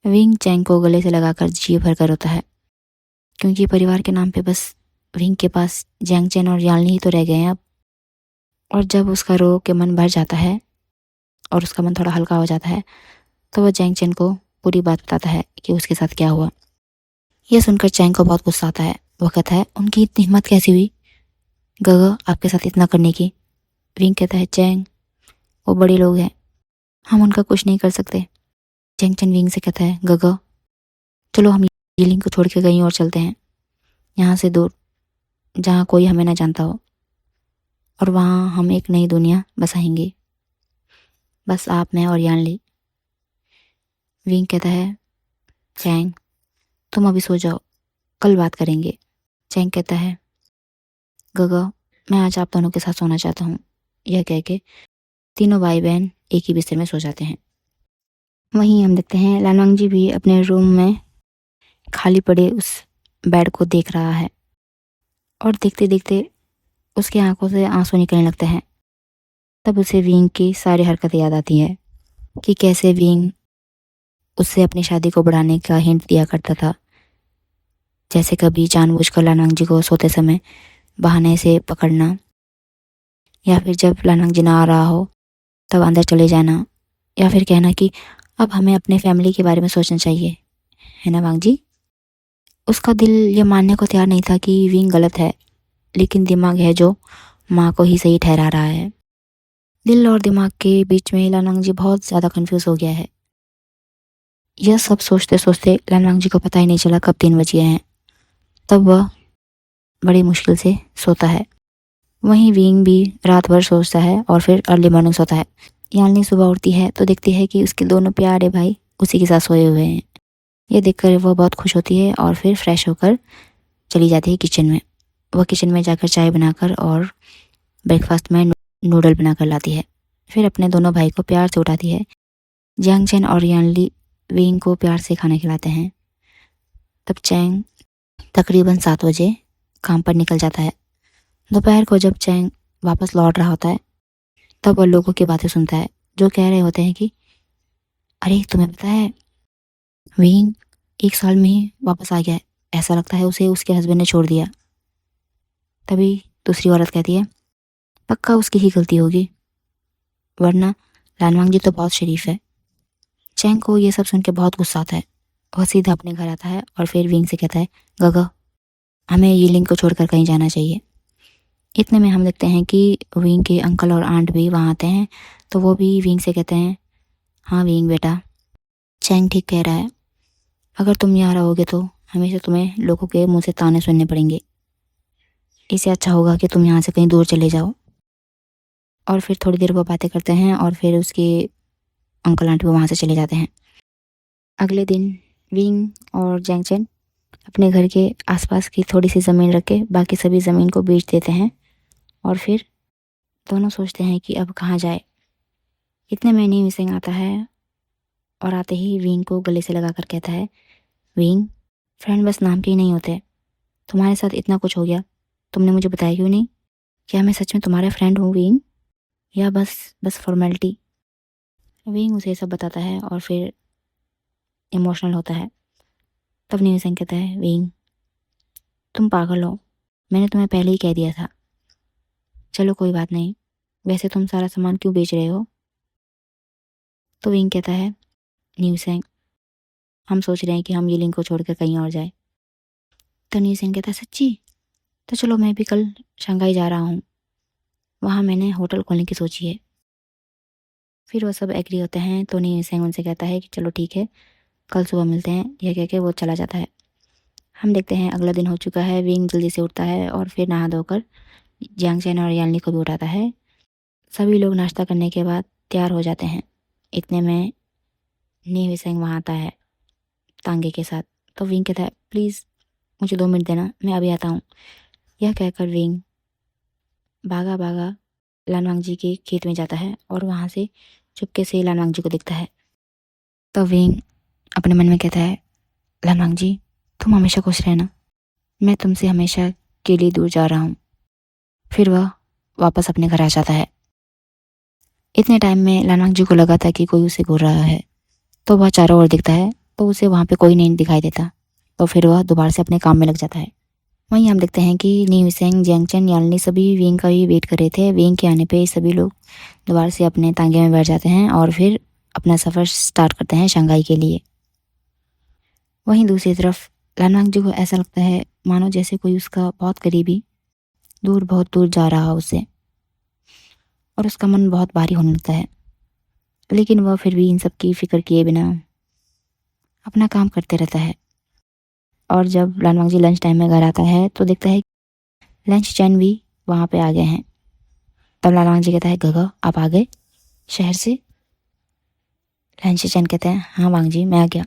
[SPEAKER 1] विंग चैंग को गले से लगाकर जी भर कर रोता है, क्योंकि परिवार के नाम पे बस विंग के पास जैंग चैन और यानली ही तो रह गए हैं अब। और जब उसका रो के मन भर जाता है और उसका मन थोड़ा हल्का हो जाता है, तो वह जैंग चैन को पूरी बात बताता है कि उसके साथ क्या हुआ। यह सुनकर चैंग को बहुत गुस्सा आता है। वह कहता है, उनकी इतनी हिम्मत कैसी हुई गगा आपके साथ इतना करने की। विंग कहता है, चैंग वो बड़े लोग हैं, हम उनका कुछ नहीं कर सकते। जैंग चैन विंग से कहता है, गगा चलो हम यीलिंग को छोड़ के कहीं और चलते हैं, यहाँ से दूर, जहाँ कोई हमें ना जानता हो, और वहाँ हम एक नई दुनिया बसाएंगे, बस आप, मैं और यानली। विंग कहता है, चैंग तुम अभी सो जाओ, कल बात करेंगे। चैंग कहता है, गगा मैं आज आप दोनों के साथ सोना चाहता हूँ। यह कह के तीनों भाई बहन एक ही बिस्तर में सो जाते हैं। वहीं हम देखते हैं लानवांग जी भी अपने रूम में खाली पड़े उस बेड को देख रहा है और देखते देखते उसकी आंखों से आंसू निकलने लगते हैं। तब उसे विंग की सारी हरकतें याद आती है कि कैसे विंग उससे अपनी शादी को बढ़ाने का हिंट दिया करता था, जैसे कभी जानबूझकर लानवांग जी को सोते समय बहाने से पकड़ना, या फिर जब लानवांग जी ना आ रहा हो तब अंदर चले जाना, या फिर कहना कि अब हमें अपने फैमिली के बारे में सोचना चाहिए, है ना वांग जी। उसका दिल ये मानने को तैयार नहीं था कि विंग गलत है, लेकिन दिमाग है जो माँ को ही सही ठहरा रहा है। दिल और दिमाग के बीच में लानवांग जी बहुत ज़्यादा कंफ्यूज हो गया है। यह सब सोचते सोचते लानवांग जी को पता ही नहीं चला कब 3 बज गए हैं। तब वह बड़ी मुश्किल से सोता है। वहीं विंग भी रात भर सोचता है और फिर अर्ली मॉर्निंग सोता है। यानली सुबह उठती है तो देखती है कि उसके दोनों प्यारे भाई उसी के साथ सोए हुए हैं। ये देखकर वह बहुत खुश होती है और फिर फ्रेश होकर चली जाती है किचन में। वह किचन में जाकर चाय बनाकर और ब्रेकफास्ट में नूडल बनाकर लाती है। फिर अपने दोनों भाई को प्यार से उठाती है। जैंग चैन और यानली विंग को प्यार से खाना खिलाते हैं। तब चैंग तकरीबन 7 बजे काम पर निकल जाता है। दोपहर को जब चैंग वापस लौट रहा होता है तब वो लोगों की बातें सुनता है जो कह रहे होते हैं कि अरे तुम्हें पता है विंग 1 साल में ही वापस आ गया है, ऐसा लगता है उसे उसके हस्बैंड ने छोड़ दिया। तभी दूसरी औरत कहती है पक्का उसकी ही गलती होगी, वरना लानवांग जी तो बहुत शरीफ है। चैंग को ये सब सुन के बहुत गुस्सा आता है। वह सीधा अपने घर आता है और फिर विंग से कहता है गगा हमें यीलिंग को छोड़कर कहीं जाना चाहिए। इतने में हम देखते हैं कि विंग के अंकल और आंट भी वहाँ आते हैं, तो वो भी विंग से कहते हैं हाँ विंग बेटा, चैंग ठीक कह रहा है, अगर तुम यहाँ रहोगे तो हमेशा तुम्हें लोगों के मुंह से ताने सुनने पड़ेंगे, इससे अच्छा होगा कि तुम यहाँ से कहीं दूर चले जाओ। और फिर थोड़ी देर वो बातें करते हैं और फिर उसके अंकल आंटी भी वहाँ से चले जाते हैं। अगले दिन विंग और जैंग चैन अपने घर के आसपास की थोड़ी सी ज़मीन रख के बाकी सभी ज़मीन को बेच देते हैं और फिर दोनों सोचते हैं कि अब कहाँ जाए। इतने में नी मिसिंग आता है और आते ही विंग को गले से लगाकर कहता है विंग फ्रेंड बस नाम के ही नहीं होते, तुम्हारे साथ इतना कुछ हो गया, तुमने मुझे बताया क्यों नहीं? क्या मैं सच में तुम्हारा फ्रेंड हूँ विंग, या बस फॉर्मेलिटी? विंग उसे सब बताता है और फिर इमोशनल होता है। तब नी मिसिंग कहता है विंग तुम पागल हो, मैंने तुम्हें पहले ही कह दिया था। चलो कोई बात नहीं, वैसे तुम सारा सामान क्यों बेच रहे हो? तो विंग कहता है न्यू सेंग हम सोच रहे हैं कि हम ये लिंक को छोड़कर कहीं और जाए। तो न्यू सेंग कहता है सच्ची? तो चलो मैं भी कल शंघाई जा रहा हूँ, वहाँ मैंने होटल खोलने की सोची है। फिर वो सब एग्री होते हैं। तो न्यू सेंग उनसे कहता है कि चलो ठीक है कल सुबह मिलते हैं, यह कह के वो चला जाता है। हम देखते हैं अगला दिन हो चुका है। विंग जल्दी से उठता है और फिर नहा धोकर जियांग चैन और यालनी को भी उठाता है। सभी लोग नाश्ता करने के बाद तैयार हो जाते हैं। इतने में नी सेंग वहाँ आता है तांगे के साथ। तो विंग कहता है प्लीज़ मुझे 2 मिनट देना, मैं अभी आता हूँ। यह कहकर विंग भागा भागा लानवांग जी के खेत में जाता है और वहाँ से चुपके से लानवांग जी को दिखता है। तो विंग अपने मन में कहता है लानवांग जी तुम हमेशा खुश रहना, मैं तुमसे हमेशा के लिए दूर जा रहा हूँ। फिर वह वापस अपने घर आ जाता है। इतने टाइम में लानवांग जी को लगा था कि कोई उसे घूर रहा है, तो वह चारों ओर दिखता है तो उसे वहाँ पे कोई नहीं दिखाई देता। तो फिर वह दोबारा से अपने काम में लग जाता है। वहीं हम देखते हैं कि नी मिसेंग जियांग चैन यालनी सभी विंग का ही वेट कर रहे थे। विंग के आने पे सभी लोग दोबारा से अपने तांगे में बैठ जाते हैं और फिर अपना सफ़र स्टार्ट करते हैं शंघाई के लिए। वहीं दूसरी तरफ लानवांग जी को ऐसा लगता है मानो जैसे कोई उसका बहुत करीबी बहुत दूर जा रहा हो उससे, और उसका मन बहुत भारी होने लगता है। लेकिन वह फिर भी इन सब की फिक्र किए बिना अपना काम करते रहता है। और जब लानवांग जी लंच टाइम में घर आता है तो देखता है लंच चैन भी वहाँ पे आ गए हैं। तब लानवांग जी कहता है गगा आप आ गए शहर से? लंच चैन कहते हैं हाँ वांग जी मैं आ गया।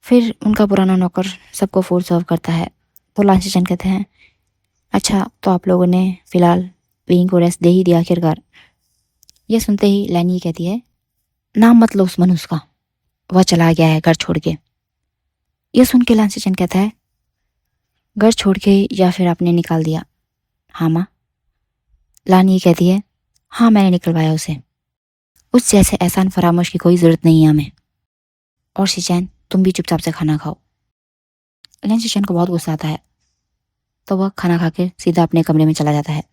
[SPEAKER 1] फिर उनका पुराना नौकर सबको फूड सर्व करता है। तो लंच चैन कहते हैं अच्छा तो आप लोगों ने फ़िलहाल विंग को रेस्ट दे ही दिया आखिरकार। यह सुनते ही लैन ये कहती है नाम मत लो उस मनुष्य का, वह चला गया है घर छोड़ के। यह सुन के लंच चैन कहता है घर छोड़ के या फिर आपने निकाल दिया? हाँ माँ। लान ये कहती है हाँ मैंने निकलवाया उसे, उस जैसे एहसान फरामोश की कोई ज़रूरत नहीं है हमें। और शिचैन तुम भी चुपचाप से खाना खाओ। लैन शिचैन को बहुत गुस्सा आता है तो वह खाना खा के सीधा अपने कमरे में चला जाता है।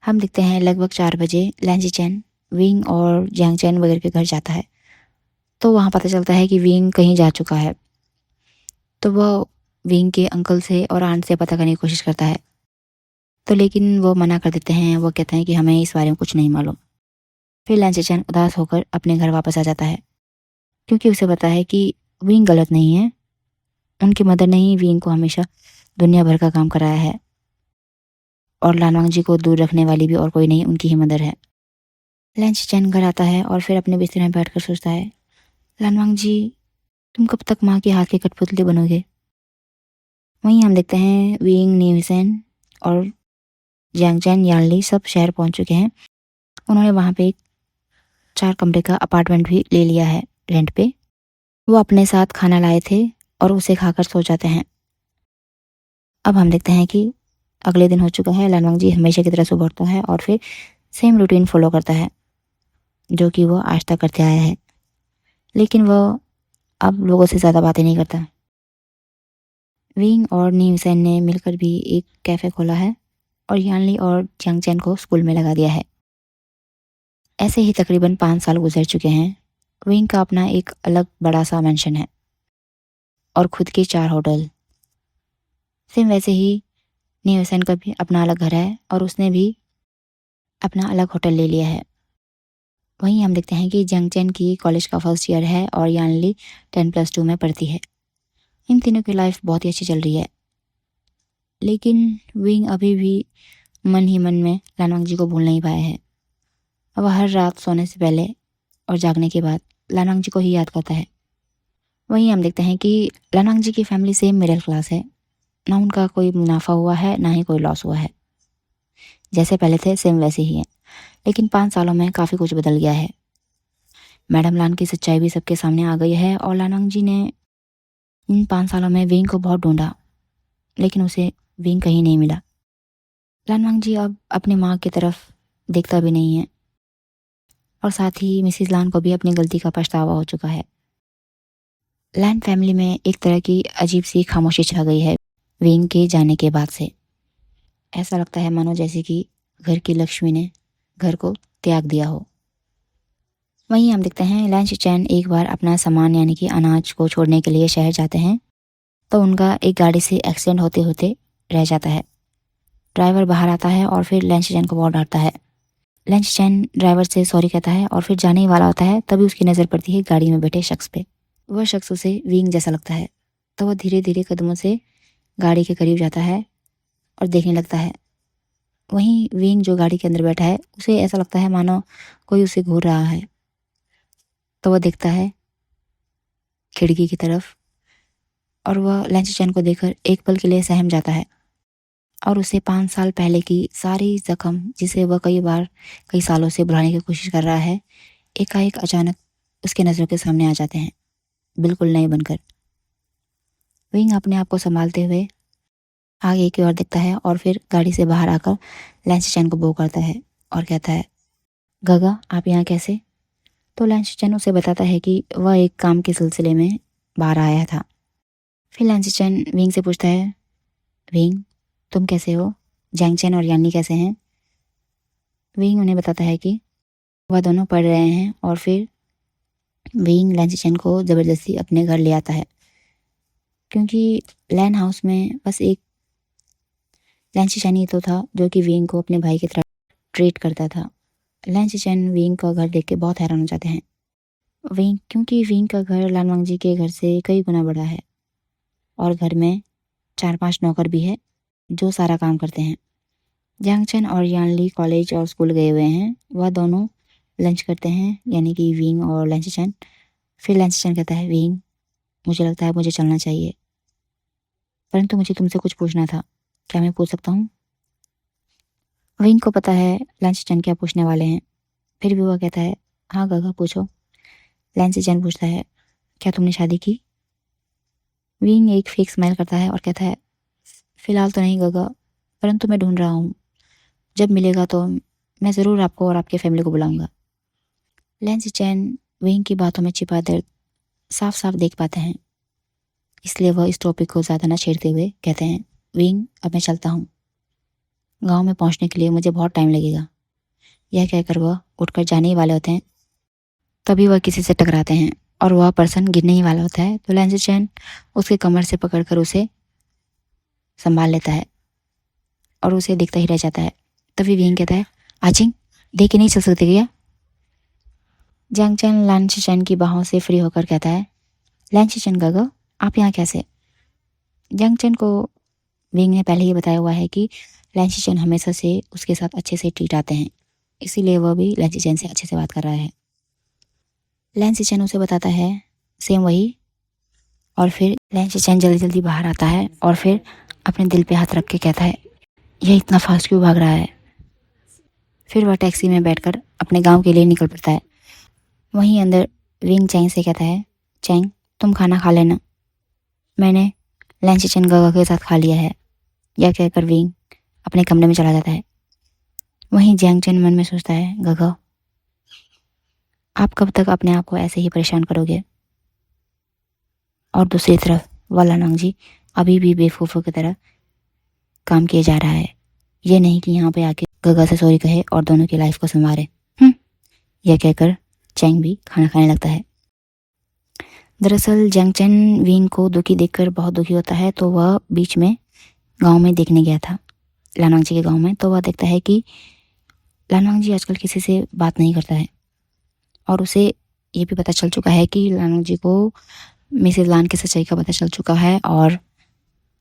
[SPEAKER 1] हम देखते हैं लगभग 4 बजे लैन शिचैन विंग और जियांग चैन वगैरह के घर जाता है। तो वहाँ पता चलता है कि विंग कहीं जा चुका है। तो वह विंग के अंकल से और आंट से पता करने की कोशिश करता है, तो लेकिन वो मना कर देते हैं। वो कहते हैं कि हमें इस बारे में कुछ नहीं मालूम। फिर लैन शिचैन उदास होकर अपने घर वापस आ जाता है क्योंकि उसे पता है कि विंग गलत नहीं है। उनकी मदर ने ही विंग को हमेशा दुनिया भर का काम कराया है और लानवांग जी को दूर रखने वाली भी और कोई नहीं, उनकी ही मदर है। लैन शिचैन घर आता है और फिर अपने बिस्तर में बैठकर सोचता है लानवांग जी तुम कब तक माँ के हाथ के कठपुतले बनोगे? वहीं हम देखते हैं विंग नीवसेन और जियांग चैन यानली सब शहर पहुंच चुके हैं। उन्होंने वहाँ पे एक 4 कमरे का अपार्टमेंट भी ले लिया है रेंट पे। वो अपने साथ खाना लाए थे और उसे खाकर सो जाते हैं। अब हम देखते हैं कि अगले दिन हो चुका है। लानवांग जी हमेशा की तरह सुबह उठता है और फिर सेम रूटीन फॉलो करता है जो कि वो आज तक करते आया है, लेकिन वो अब लोगों से ज़्यादा बातें नहीं करता। विंग और नीवसेन ने मिलकर भी एक कैफ़े खोला है और यानली और चैंगचैन को स्कूल में लगा दिया है। ऐसे ही तकरीबन 5 साल गुजर चुके हैं। विंग का अपना एक अलग बड़ा सा मेंशन है और खुद के 4 होटल। सेम वैसे ही नीवसेन का भी अपना अलग घर है और उसने भी अपना अलग होटल ले लिया है। वहीं हम देखते हैं कि जंगचैन की कॉलेज का फर्स्ट ईयर है और यानली 10+2 में पढ़ती है। इन तीनों की लाइफ बहुत ही अच्छी चल रही है, लेकिन विंग अभी भी मन ही मन में लानवांग जी को भूल नहीं पाया है। वह हर रात सोने से पहले और जागने के बाद लानवांग जी को ही याद करता है। वहीं हम देखते हैं कि लानवांग जी की फैमिली सेम मिडिल क्लास है। ना उनका कोई मुनाफा हुआ है ना ही कोई लॉस हुआ है। जैसे पहले थे सेम वैसे ही हैं, लेकिन 5 सालों में काफ़ी कुछ बदल गया है। मैडम लान की सच्चाई भी सबके सामने आ गई है और लानवांग जी ने इन 5 सालों में विंग को बहुत ढूंढा, लेकिन उसे विंग कहीं नहीं मिला। लानवांग जी अब अपनी माँ की तरफ देखता भी नहीं है और साथ ही मिसिज लान को भी अपनी गलती का पछतावा हो चुका है। लैन फैमिली में एक तरह की अजीब सी खामोशी छा गई है विंग के जाने के बाद से। ऐसा लगता है मानो जैसे कि घर की लक्ष्मी ने घर को त्याग दिया हो। वहीं हम देखते हैं लैन शिचैन एक बार अपना सामान यानी कि अनाज को छोड़ने के लिए शहर जाते हैं तो उनका एक गाड़ी से एक्सीडेंट होते होते रह जाता है। ड्राइवर बाहर आता है और फिर लैन शिचैन को बहुत डांटता है। लैन शिचैन ड्राइवर से सॉरी कहता है और फिर जाने ही वाला होता है, तभी उसकी नज़र पड़ती है गाड़ी में बैठे शख्स पे। वह शख्स उसे विंग जैसा लगता है, तो वह धीरे धीरे कदमों से गाड़ी के करीब जाता है और देखने लगता है। वहीं विंग जो गाड़ी के अंदर बैठा है उसे ऐसा लगता है मानो कोई उसे घूर रहा है, तो वह देखता है खिड़की की तरफ और वह लैन शिचैन को देखकर एक पल के लिए सहम जाता है और उसे 5 साल पहले की सारी जख्म जिसे वह कई सालों से भुलाने की कोशिश कर रहा है, एकाएक अचानक उसके नज़रों के सामने आ जाते हैं, बिल्कुल नए बनकर। विंग अपने आप को संभालते हुए आगे की ओर देखता है और फिर गाड़ी से बाहर आकर लैन शिचैन को बो करता है और कहता है, गगा आप यहाँ कैसे? तो लैन शिचैन उसे बताता है कि वह एक काम के सिलसिले में बाहर आया था। फिर लैन शिचैन विंग से पूछता है, विंग तुम कैसे हो? जैंगचैन और यानी कैसे हैं? विंग उन्हें बताता है कि वह दोनों पढ़ रहे हैं और फिर विंग लैन शिचैन को ज़बरदस्ती अपने घर ले आता है, क्योंकि लैन हाउस में बस एक लैन शिचैन ही तो था जो कि विंग को अपने भाई की तरह ट्रीट करता था। लैन शिचैन विंग का घर देख के बहुत हैरान हो जाते हैं। विंग क्योंकि विंग का घर लानवांग जी के घर से कई गुना बड़ा है और घर में 4-5 नौकर भी है जो सारा काम करते हैं। जैंगचैन और यानली कॉलेज और स्कूल गए हुए हैं। वह दोनों लंच करते हैं, यानी कि विंग और लैन शिचैन। फिर लैन शिचैन कहता है, विंग मुझे लगता है मुझे चलना चाहिए, परंतु मुझे तुमसे कुछ पूछना था, क्या मैं पूछ सकता हूँ? विंग को पता है लैन शिचैन क्या पूछने वाले हैं, फिर भी वह कहता है, हाँ गगा पूछो। लैन शिचैन पूछता है, क्या तुमने शादी की? विंग एक फेक स्माइल करता है और कहता है, फिलहाल तो नहीं गगा, परंतु मैं ढूंढ रहा हूँ, जब मिलेगा तो मैं ज़रूर आपको और आपके फैमिली को बुलाऊंगा। लैन शिचैन विंग की बातों में छिपा दर्द साफ साफ देख पाते हैं, इसलिए वह इस टॉपिक को ज़्यादा न छेड़ते हुए कहते हैं, विंग अब मैं चलता हूँ, गांव में पहुंचने के लिए मुझे बहुत टाइम लगेगा। यह कहकर वह उठकर जाने ही वाले होते हैं, तभी वह किसी से टकराते हैं और वह पर्सन गिरने ही वाला होता है। तो लैन शिचैन उसके कमर से पकड़कर उसे संभाल लेता है और उसे देखता ही रह जाता है। तभी विंग कहता है, आचिंग देख के नहीं चल सकते क्या? जैंगचैन लैन शिचैन की बाहों से फ्री होकर कहता है, लैन शिचैन गगा आप यहाँ कैसे? जैंगचैन को विंग ने पहले ही बताया हुआ है कि लैन शिचैन हमेशा से उसके साथ अच्छे से ट्रीट आते हैं, इसीलिए वह भी लैन शिचैन से अच्छे से बात कर रहा है। लैन शिचैन उसे बताता है सेम वही, और फिर लैन शिचैन जल्दी जल्दी बाहर आता है और फिर अपने दिल पे हाथ रख के कहता है, यह इतना फास्ट क्यों भाग रहा है? फिर वह टैक्सी में बैठकर अपने गांव के लिए निकल पड़ता है। वहीं अंदर विंग चैंग से कहता है, चैंग तुम खाना खा लेना, मैंने लैन शिचैन गगा के साथ खा लिया है। यह कहकर विंग अपने कमरे में चला जाता है। वहीं जियांग चेन मन में सोचता है, गगा आप कब तक अपने आप को ऐसे ही परेशान करोगे। और दूसरी तरफ वालानांग जी अभी भी बेवकूफ़ों की तरह काम किए जा रहा है। ये नहीं कि यहाँ पे आके गगा से सॉरी कहे और दोनों की लाइफ को संवारे। यह कहकर चैंग भी खाना खाने लगता है। दरअसल जियांग चेन विंग को दुखी देखकर बहुत दुखी होता है, तो वह बीच में गांव में देखने गया था, लानांग जी के गांव में। तो वह देखता है कि लानांग जी आजकल किसी से बात नहीं करता है और उसे ये भी पता चल चुका है कि लानांग जी को मिसेज लान की सच्चाई का पता चल चुका है और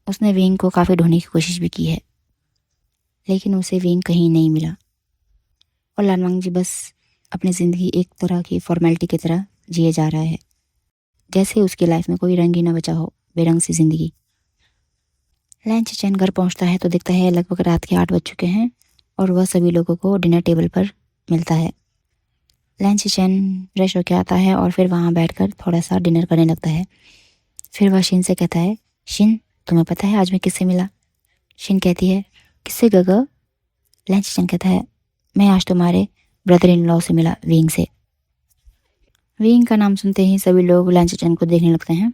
[SPEAKER 1] उसने विंग को काफ़ी ढूंढने की कोशिश भी की है, लेकिन उसे विंग कहीं नहीं मिला। और लानवांग जी बस अपनी ज़िंदगी एक तरह की फॉर्मेलिटी की तरह जिए जा रहा है, जैसे उसकी लाइफ में कोई रंग ही ना बचा हो, बेरंग सी जिंदगी। लैन चिचेन घर पहुंचता है तो देखता है लगभग रात के 8 बज चुके हैं और वह सभी लोगों को डिनर टेबल पर मिलता है। लैन चिचेन फ्रेश होकर आता है और फिर वहाँ बैठकर थोड़ा सा डिनर करने लगता है। फिर वह शिन से कहता है, शिन तुम्हें पता है आज मैं किससे मिला। शिन कहती है, किससे गगा। लैन चिचेन कहता है, मैं आज तुम्हारे ब्रदर इन लॉ से मिला, विंग से। विंग का नाम सुनते ही सभी लोग लैन चिचेन को देखने लगते हैं।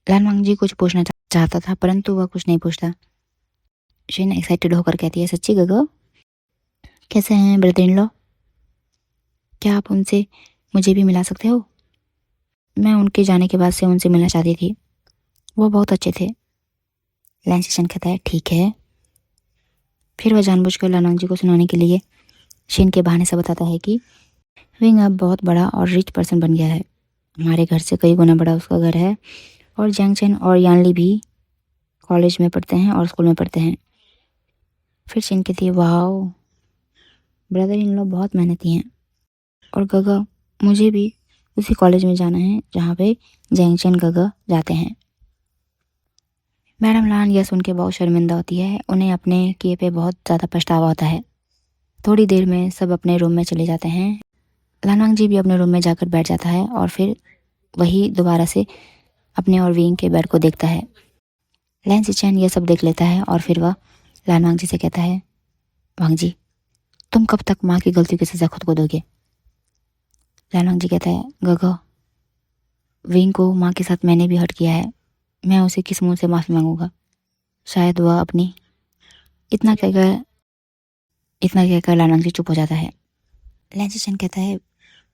[SPEAKER 1] लानवांग जी कुछ पूछना चाहता था परंतु वह कुछ नहीं पूछता। शिन एक्साइटेड होकर कहती है, सच्ची गगा कैसे हैं ब्रदर इन लॉ, क्या आप उनसे मुझे भी मिला सकते हो। मैं उनके जाने के बाद से उनसे मिलना चाहती थी, वो बहुत अच्छे थे। लैन चिचेन कहता है, ठीक है। फिर वह जानबूझकर लानवांग जी को सुनाने के लिए शिन के बहाने से बताता है कि विंग अब बहुत बड़ा और रिच पर्सन बन गया है, हमारे घर से कई गुना बड़ा उसका घर है और जियांग चेन और यानली भी कॉलेज में पढ़ते हैं और स्कूल में पढ़ते हैं। फिर शिन कहती है, वाह ब्रदर इन लोग बहुत मेहनती हैं और गगा मुझे भी उसी कॉलेज में जाना है जहाँ पे जियांग चेन गगा जाते हैं। मैडम लान यह सुन के बहुत शर्मिंदा होती है, उन्हें अपने किए पे बहुत ज़्यादा पछतावा होता है। थोड़ी देर में सब अपने रूम में चले जाते हैं। लानवांग जी भी अपने रूम में जाकर बैठ जाता है और फिर वही दोबारा से अपने और विंग के बेड को देखता है। लैन चिचेन यह सब देख लेता है और फिर वह लानवांग जी से कहता है, वांग जी तुम कब तक माँ की गलतियों की सजा खुद को दोगे। लानवांग जी कहता है, गगा विंग को माँ के साथ मैंने भी हर्ट किया है, मैं उसे किस मुंह से माफ़ी मांगूंगा। शायद वह अपनी इतना कहकर लानवांग जी चुप हो जाता है। लैन चिचेन कहता है,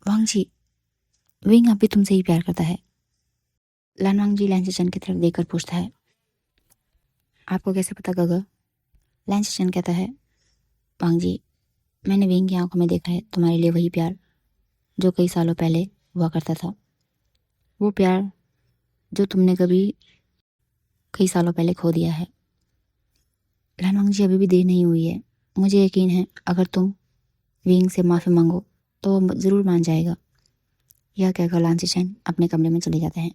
[SPEAKER 1] वांग जी विंग अब भी तुमसे ही प्यार करता है। लानवांग जी लैन चिचेन की तरफ देखकर पूछता है, आपको कैसे पता गगा। लैन चिचेन कहता है, वांग जी मैंने विंग की आंखों में देखा है तुम्हारे लिए वही प्यार जो कई सालों पहले हुआ करता था, वो प्यार जो तुमने कई सालों पहले खो दिया है। लानवांग जी अभी भी देर नहीं हुई है, मुझे यकीन है अगर तुम विंग से माफ़ी मांगो तो वो ज़रूर मान जाएगा। यह कहकर लैन चिचेन अपने कमरे में चले जाते हैं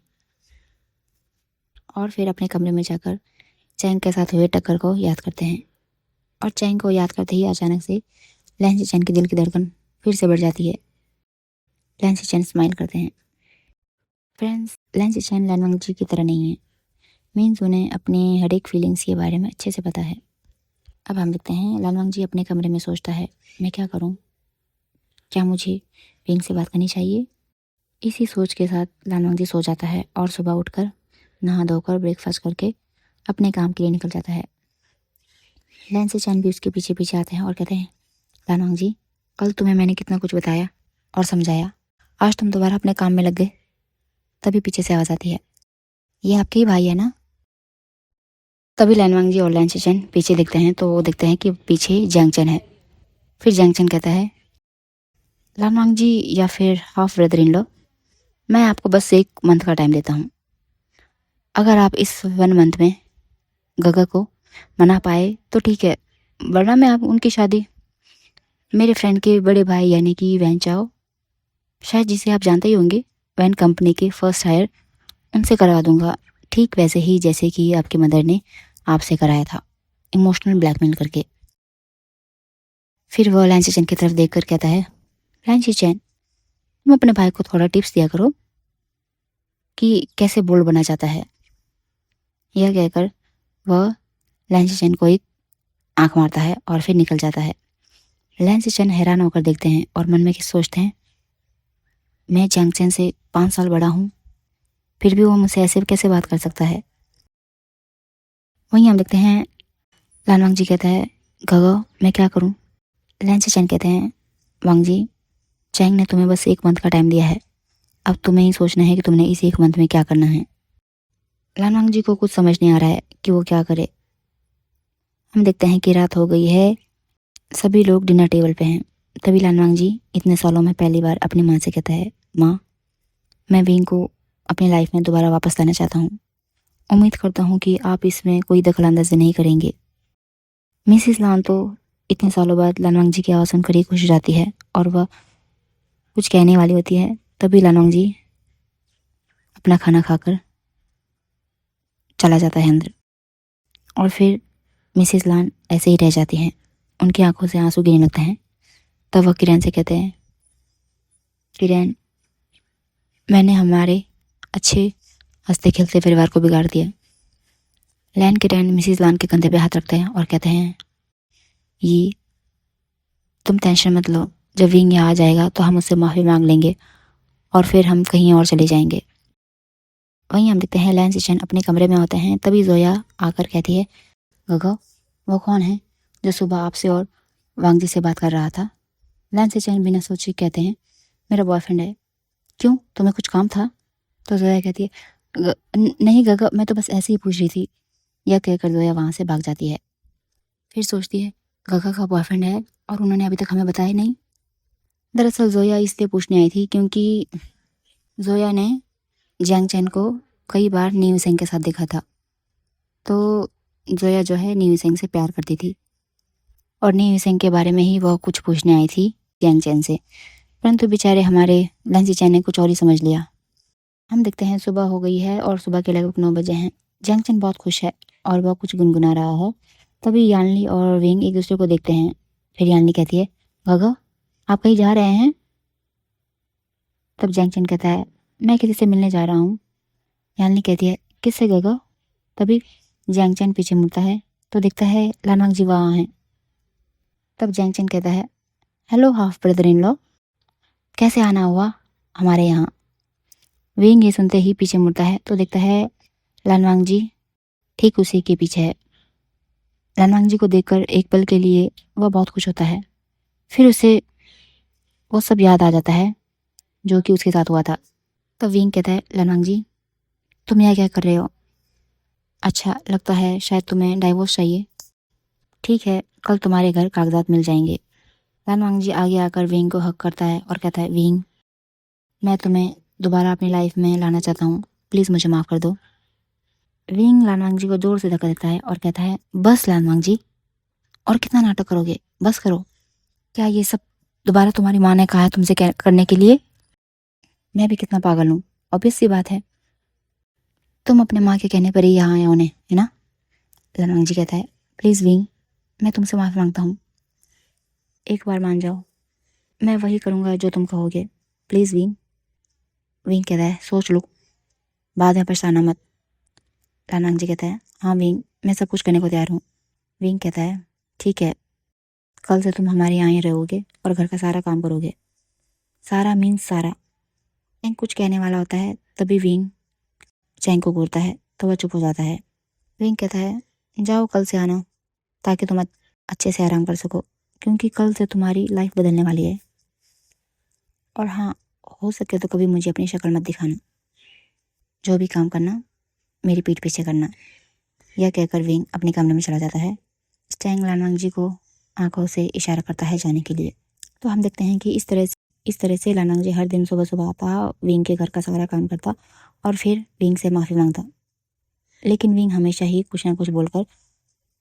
[SPEAKER 1] और फिर अपने कमरे में जाकर चैंग के साथ हुए टक्कर को याद करते हैं। और चैंग को याद करते ही अचानक से लैन चिचेन की दिल की धड़कन फिर से बढ़ जाती है। लैन चिचेन स्माइल करते हैं। फ्रेंड्स, लैन चिचेन लानवांग जी की तरह नहीं है, मीन्स उन्हें अपने हर एक फीलिंग्स के बारे में अच्छे से पता है। अब हम देखते हैं लानवांग जी अपने कमरे में सोचता है, मैं क्या करूं, क्या मुझे विंग से बात करनी चाहिए। इसी सोच के साथ लानवांग जी सो जाता है और सुबह उठकर नहा धोकर ब्रेकफास्ट करके अपने काम के लिए निकल जाता है। लैन चिचेन भी उसके पीछे पीछे आते हैं और कहते हैं, लानवांग जी कल तुम्हें मैंने कितना कुछ बताया और समझाया, आज तुम दोबारा अपने काम में लग गए। तभी पीछे से आवाज़ आती है, ये आपके ही भाई है ना। तभी लानवांग जी और लैन चिचेन पीछे देखते हैं तो वो देखते हैं कि पीछे जियांग चेन है। फिर जियांग चेन कहता है, लानवांग जी या फिर हाफ ब्रदर इन लॉ, मैं आपको बस 1 मंथ का टाइम देता हूँ। अगर आप इस 1 मंथ में गगा को मना पाए तो ठीक है, वरना मैं आप उनकी शादी मेरे फ्रेंड के बड़े भाई यानी कि वैन चाओ, शायद जिसे आप जानते ही होंगे, वैन कंपनी के फर्स्ट हायर, उनसे करवा दूंगा, ठीक वैसे ही जैसे कि आपकी मदर ने आपसे कराया था, इमोशनल ब्लैकमेल करके। फिर वह लैन चिचेन की तरफ देखकर कहता है, लैन चिचेन तुम अपने भाई को थोड़ा टिप्स दिया करो कि कैसे बोल्ड बना जाता है। यह कहकर वह लैन चेन को एक आंख मारता है और फिर निकल जाता है। लैन चेन हैरान होकर देखते हैं और मन में सोचते हैं, मैं जैंग चेन से 5 साल बड़ा हूँ, फिर भी वो मुझसे ऐसे कैसे बात कर सकता है। वहीं हम देखते हैं लान वांग जी कहता है, गगो मैं क्या करूँ। लैन चेन कहते हैं, वांग जी चैंग ने तुम्हें बस 1 मंथ का टाइम दिया है, अब तुम्हें ही सोचना है कि तुमने इस 1 मंथ में क्या करना है। लान वांग जी को कुछ समझ नहीं आ रहा है कि वो क्या करे। हम देखते हैं कि रात हो गई है, सभी लोग डिनर टेबल पे हैं। तभी लान वांग जी इतने सालों में पहली बार अपनी माँ से कहता है, माँ मैं विंग को अपनी लाइफ में दोबारा वापस लाना चाहता हूँ। उम्मीद करता हूँ कि आप इसमें कोई दखल अंदाजी नहीं करेंगे। मिसिस लान तो इतने सालों बाद लान वांग जी की आवाज़ सुनकर ही खुश हो जाती है और वह कुछ कहने वाली होती है। तभी लान वांग जी अपना खाना खाकर चला जाता है अंदर और फिर मिसिस लान ऐसे ही रह जाती हैं। उनकी आंखों से आंसू गिरने लगते हैं। तब वह किरण से कहते हैं, किरण मैंने हमारे अच्छे हंसते खेलते परिवार को बिगाड़ दिया। लैन किरण मिसिस लान के कंधे पे हाथ रखते हैं और कहते हैं, ये तुम टेंशन मत लो, जब विंग यहाँ आ जाएगा तो हम उससे माफ़ी मांग लेंगे और फिर हम कहीं और चले जाएंगे। वहीं हम देखते हैं लैन सिचन अपने कमरे में होते हैं। तभी जोया आकर कहती है, गगो वो कौन है जो सुबह आपसे और वांग जी से बात कर रहा था। लैन सिचन बिना सोचे कहते हैं, मेरा बॉयफ्रेंड है। क्यों, तुम्हें कुछ काम था। तो जोया कहती है, नहीं गगा मैं तो बस ऐसे ही पूछ रही थी। यह कहकर जोया वहाँ से भाग जाती है। फिर सोचती है, गगा का बॉयफ्रेंड है और उन्होंने अभी तक हमें बताया नहीं। दरअसल जोया इसलिए पूछने आई थी क्योंकि जोया ने जैंग चैन को कई बार न्यू सेंग के साथ देखा था। तो जोया जो है न्यू सेंग से प्यार करती थी और न्यू सेंग के बारे में ही वह कुछ पूछने आई थी जैंग चैन से। परंतु बेचारे हमारे लंची चैन ने कुछ और ही समझ लिया। हम देखते हैं सुबह हो गई है और सुबह के लगभग 9 बजे हैं। जैंग चैन बहुत खुश है और वह कुछ गुनगुना रहा है। तभी यानली और विंग एक दूसरे को देखते हैं। फिर यानली कहती है, गगा आप कहीं जा रहे हैं। तब जैंग चैन कहता है, मैं किसी से मिलने जा रहा हूँ। यानली कहती है, किससे गगा। तभी जैंग चैन पीछे मुड़ता है तो देखता है लान वांग जी वहाँ हैं। तब जैंग चैन कहता है, hello half brother in law, कैसे आना हुआ हमारे यहाँ। विंग ये सुनते ही पीछे मुड़ता है तो देखता है लान वांग जी ठीक उसी के पीछे है। लान वांग जी को देखकर एक पल के लिए वह बहुत खुश होता है। फिर उसे वो सब याद आ जाता है जो कि उसके साथ हुआ था। तब विंग कहता है, लान वांग जी तुम यहाँ क्या कर रहे हो। अच्छा लगता है शायद तुम्हें डाइवोर्स चाहिए। ठीक है, कल तुम्हारे घर कागजात मिल जाएंगे। लान वांग जी आगे आकर विंग को हक करता है और कहता है, विंग मैं तुम्हें दोबारा अपनी लाइफ में लाना चाहता हूँ, प्लीज़ मुझे माफ़ कर दो। विंग लान वांग जी को जोर से धक्का देता है और कहता है, बस लान वांग जी, और कितना नाटक करोगे, बस करो। क्या ये सब दोबारा तुम्हारी माँ ने कहा है तुमसे करने के लिए। मैं भी कितना पागल हूँ, ऑब्वियस सी बात है तुम अपने माँ के कहने पर ही यहाँ आए होने, है ना। लान वांग जी कहता है, प्लीज़ विंग मैं तुमसे माफ़ी मांगता हूँ, एक बार मान जाओ, मैं वही करूँगा जो तुम कहोगे, प्लीज़ विंग। विंग कहता है, सोच लो, बाद में पछताना मत। लान वांग जी कहता है, हाँ विंग मैं सब कुछ करने को तैयार हूँ। विंग कहता है, ठीक है, कल से तुम हमारे यहाँ ही रहोगे और घर का सारा काम करोगे। सारा मीन्स सारा। चैंग कुछ कहने वाला होता है तभी विंग चैंग को घूरता है तो वह चुप हो जाता है। विंग कहता है, जाओ कल से आना ताकि तुम अच्छे से आराम कर सको, क्योंकि कल से तुम्हारी लाइफ बदलने वाली है। और हाँ, हो सके तो कभी मुझे अपनी शक्ल मत दिखाना, जो भी काम करना मेरी पीठ पीछे करना। यह कहकर विंग अपने कमरे में चला जाता है। चैंग लान वांग जी को आंखों से इशारा करता है जाने के लिए। तो हम देखते हैं कि इस तरह से लान वांग जी हर दिन सुबह सुबह आता, विंग के घर का सारा काम करता और फिर विंग से माफ़ी मांगता। लेकिन विंग हमेशा ही कुछ ना कुछ बोलकर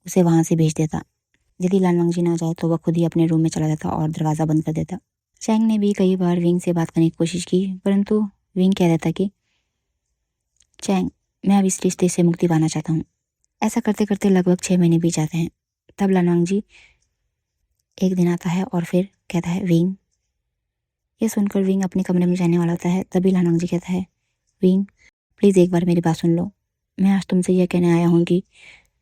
[SPEAKER 1] उसे वहाँ से भेज देता। यदि लान वांग जी ना जाए तो वह खुद ही अपने रूम में चला जाता और दरवाज़ा बंद कर देता। चैंग ने भी कई बार विंग से बात करने की कोशिश की, परंतु विंग कह देता कि चैंग मैं अब इस रिश्ते से मुक्ति पाना चाहता हूँ। ऐसा करते करते लगभग 6 महीने बीत जाते हैं। तब लान वांग जी एक दिन आता है और फिर कहता है, विंग। ये सुनकर विंग अपने कमरे में जाने वाला होता है तभी लान वांग जी कहता है, विंग प्लीज़ एक बार मेरी बात सुन लो। मैं आज तुमसे यह कहने आया हूँ कि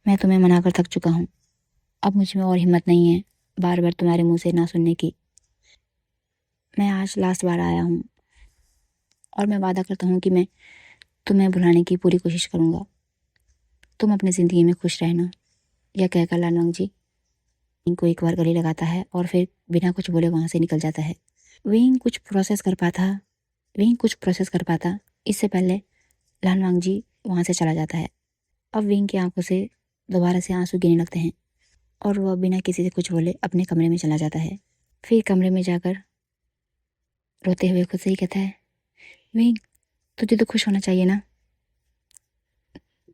[SPEAKER 1] मैं तुम्हें मना कर थक चुका हूँ। अब मुझ में और हिम्मत नहीं है बार बार तुम्हारे मुंह से ना सुनने की। मैं आज लास्ट बार आया हूँ और मैं वादा करता हूँ कि मैं तुम्हें भुलाने की पूरी कोशिश करूँगा। तुम अपनी ज़िंदगी में खुश रहना। यह कहकर लालवांग जी इनको एक बार गले लगाता है और फिर बिना कुछ बोले वहाँ से निकल जाता है। विंग कुछ प्रोसेस कर पाता इससे पहले लालवांग जी वहाँ से चला जाता है। अब विंग की आंखों से दोबारा से आंसू गिरने लगते हैं और वह बिना किसी से कुछ बोले अपने कमरे में चला जाता है। फिर कमरे में जाकर रोते हुए खुद से ही कहता है, विंग तुझे तो खुश होना चाहिए ना,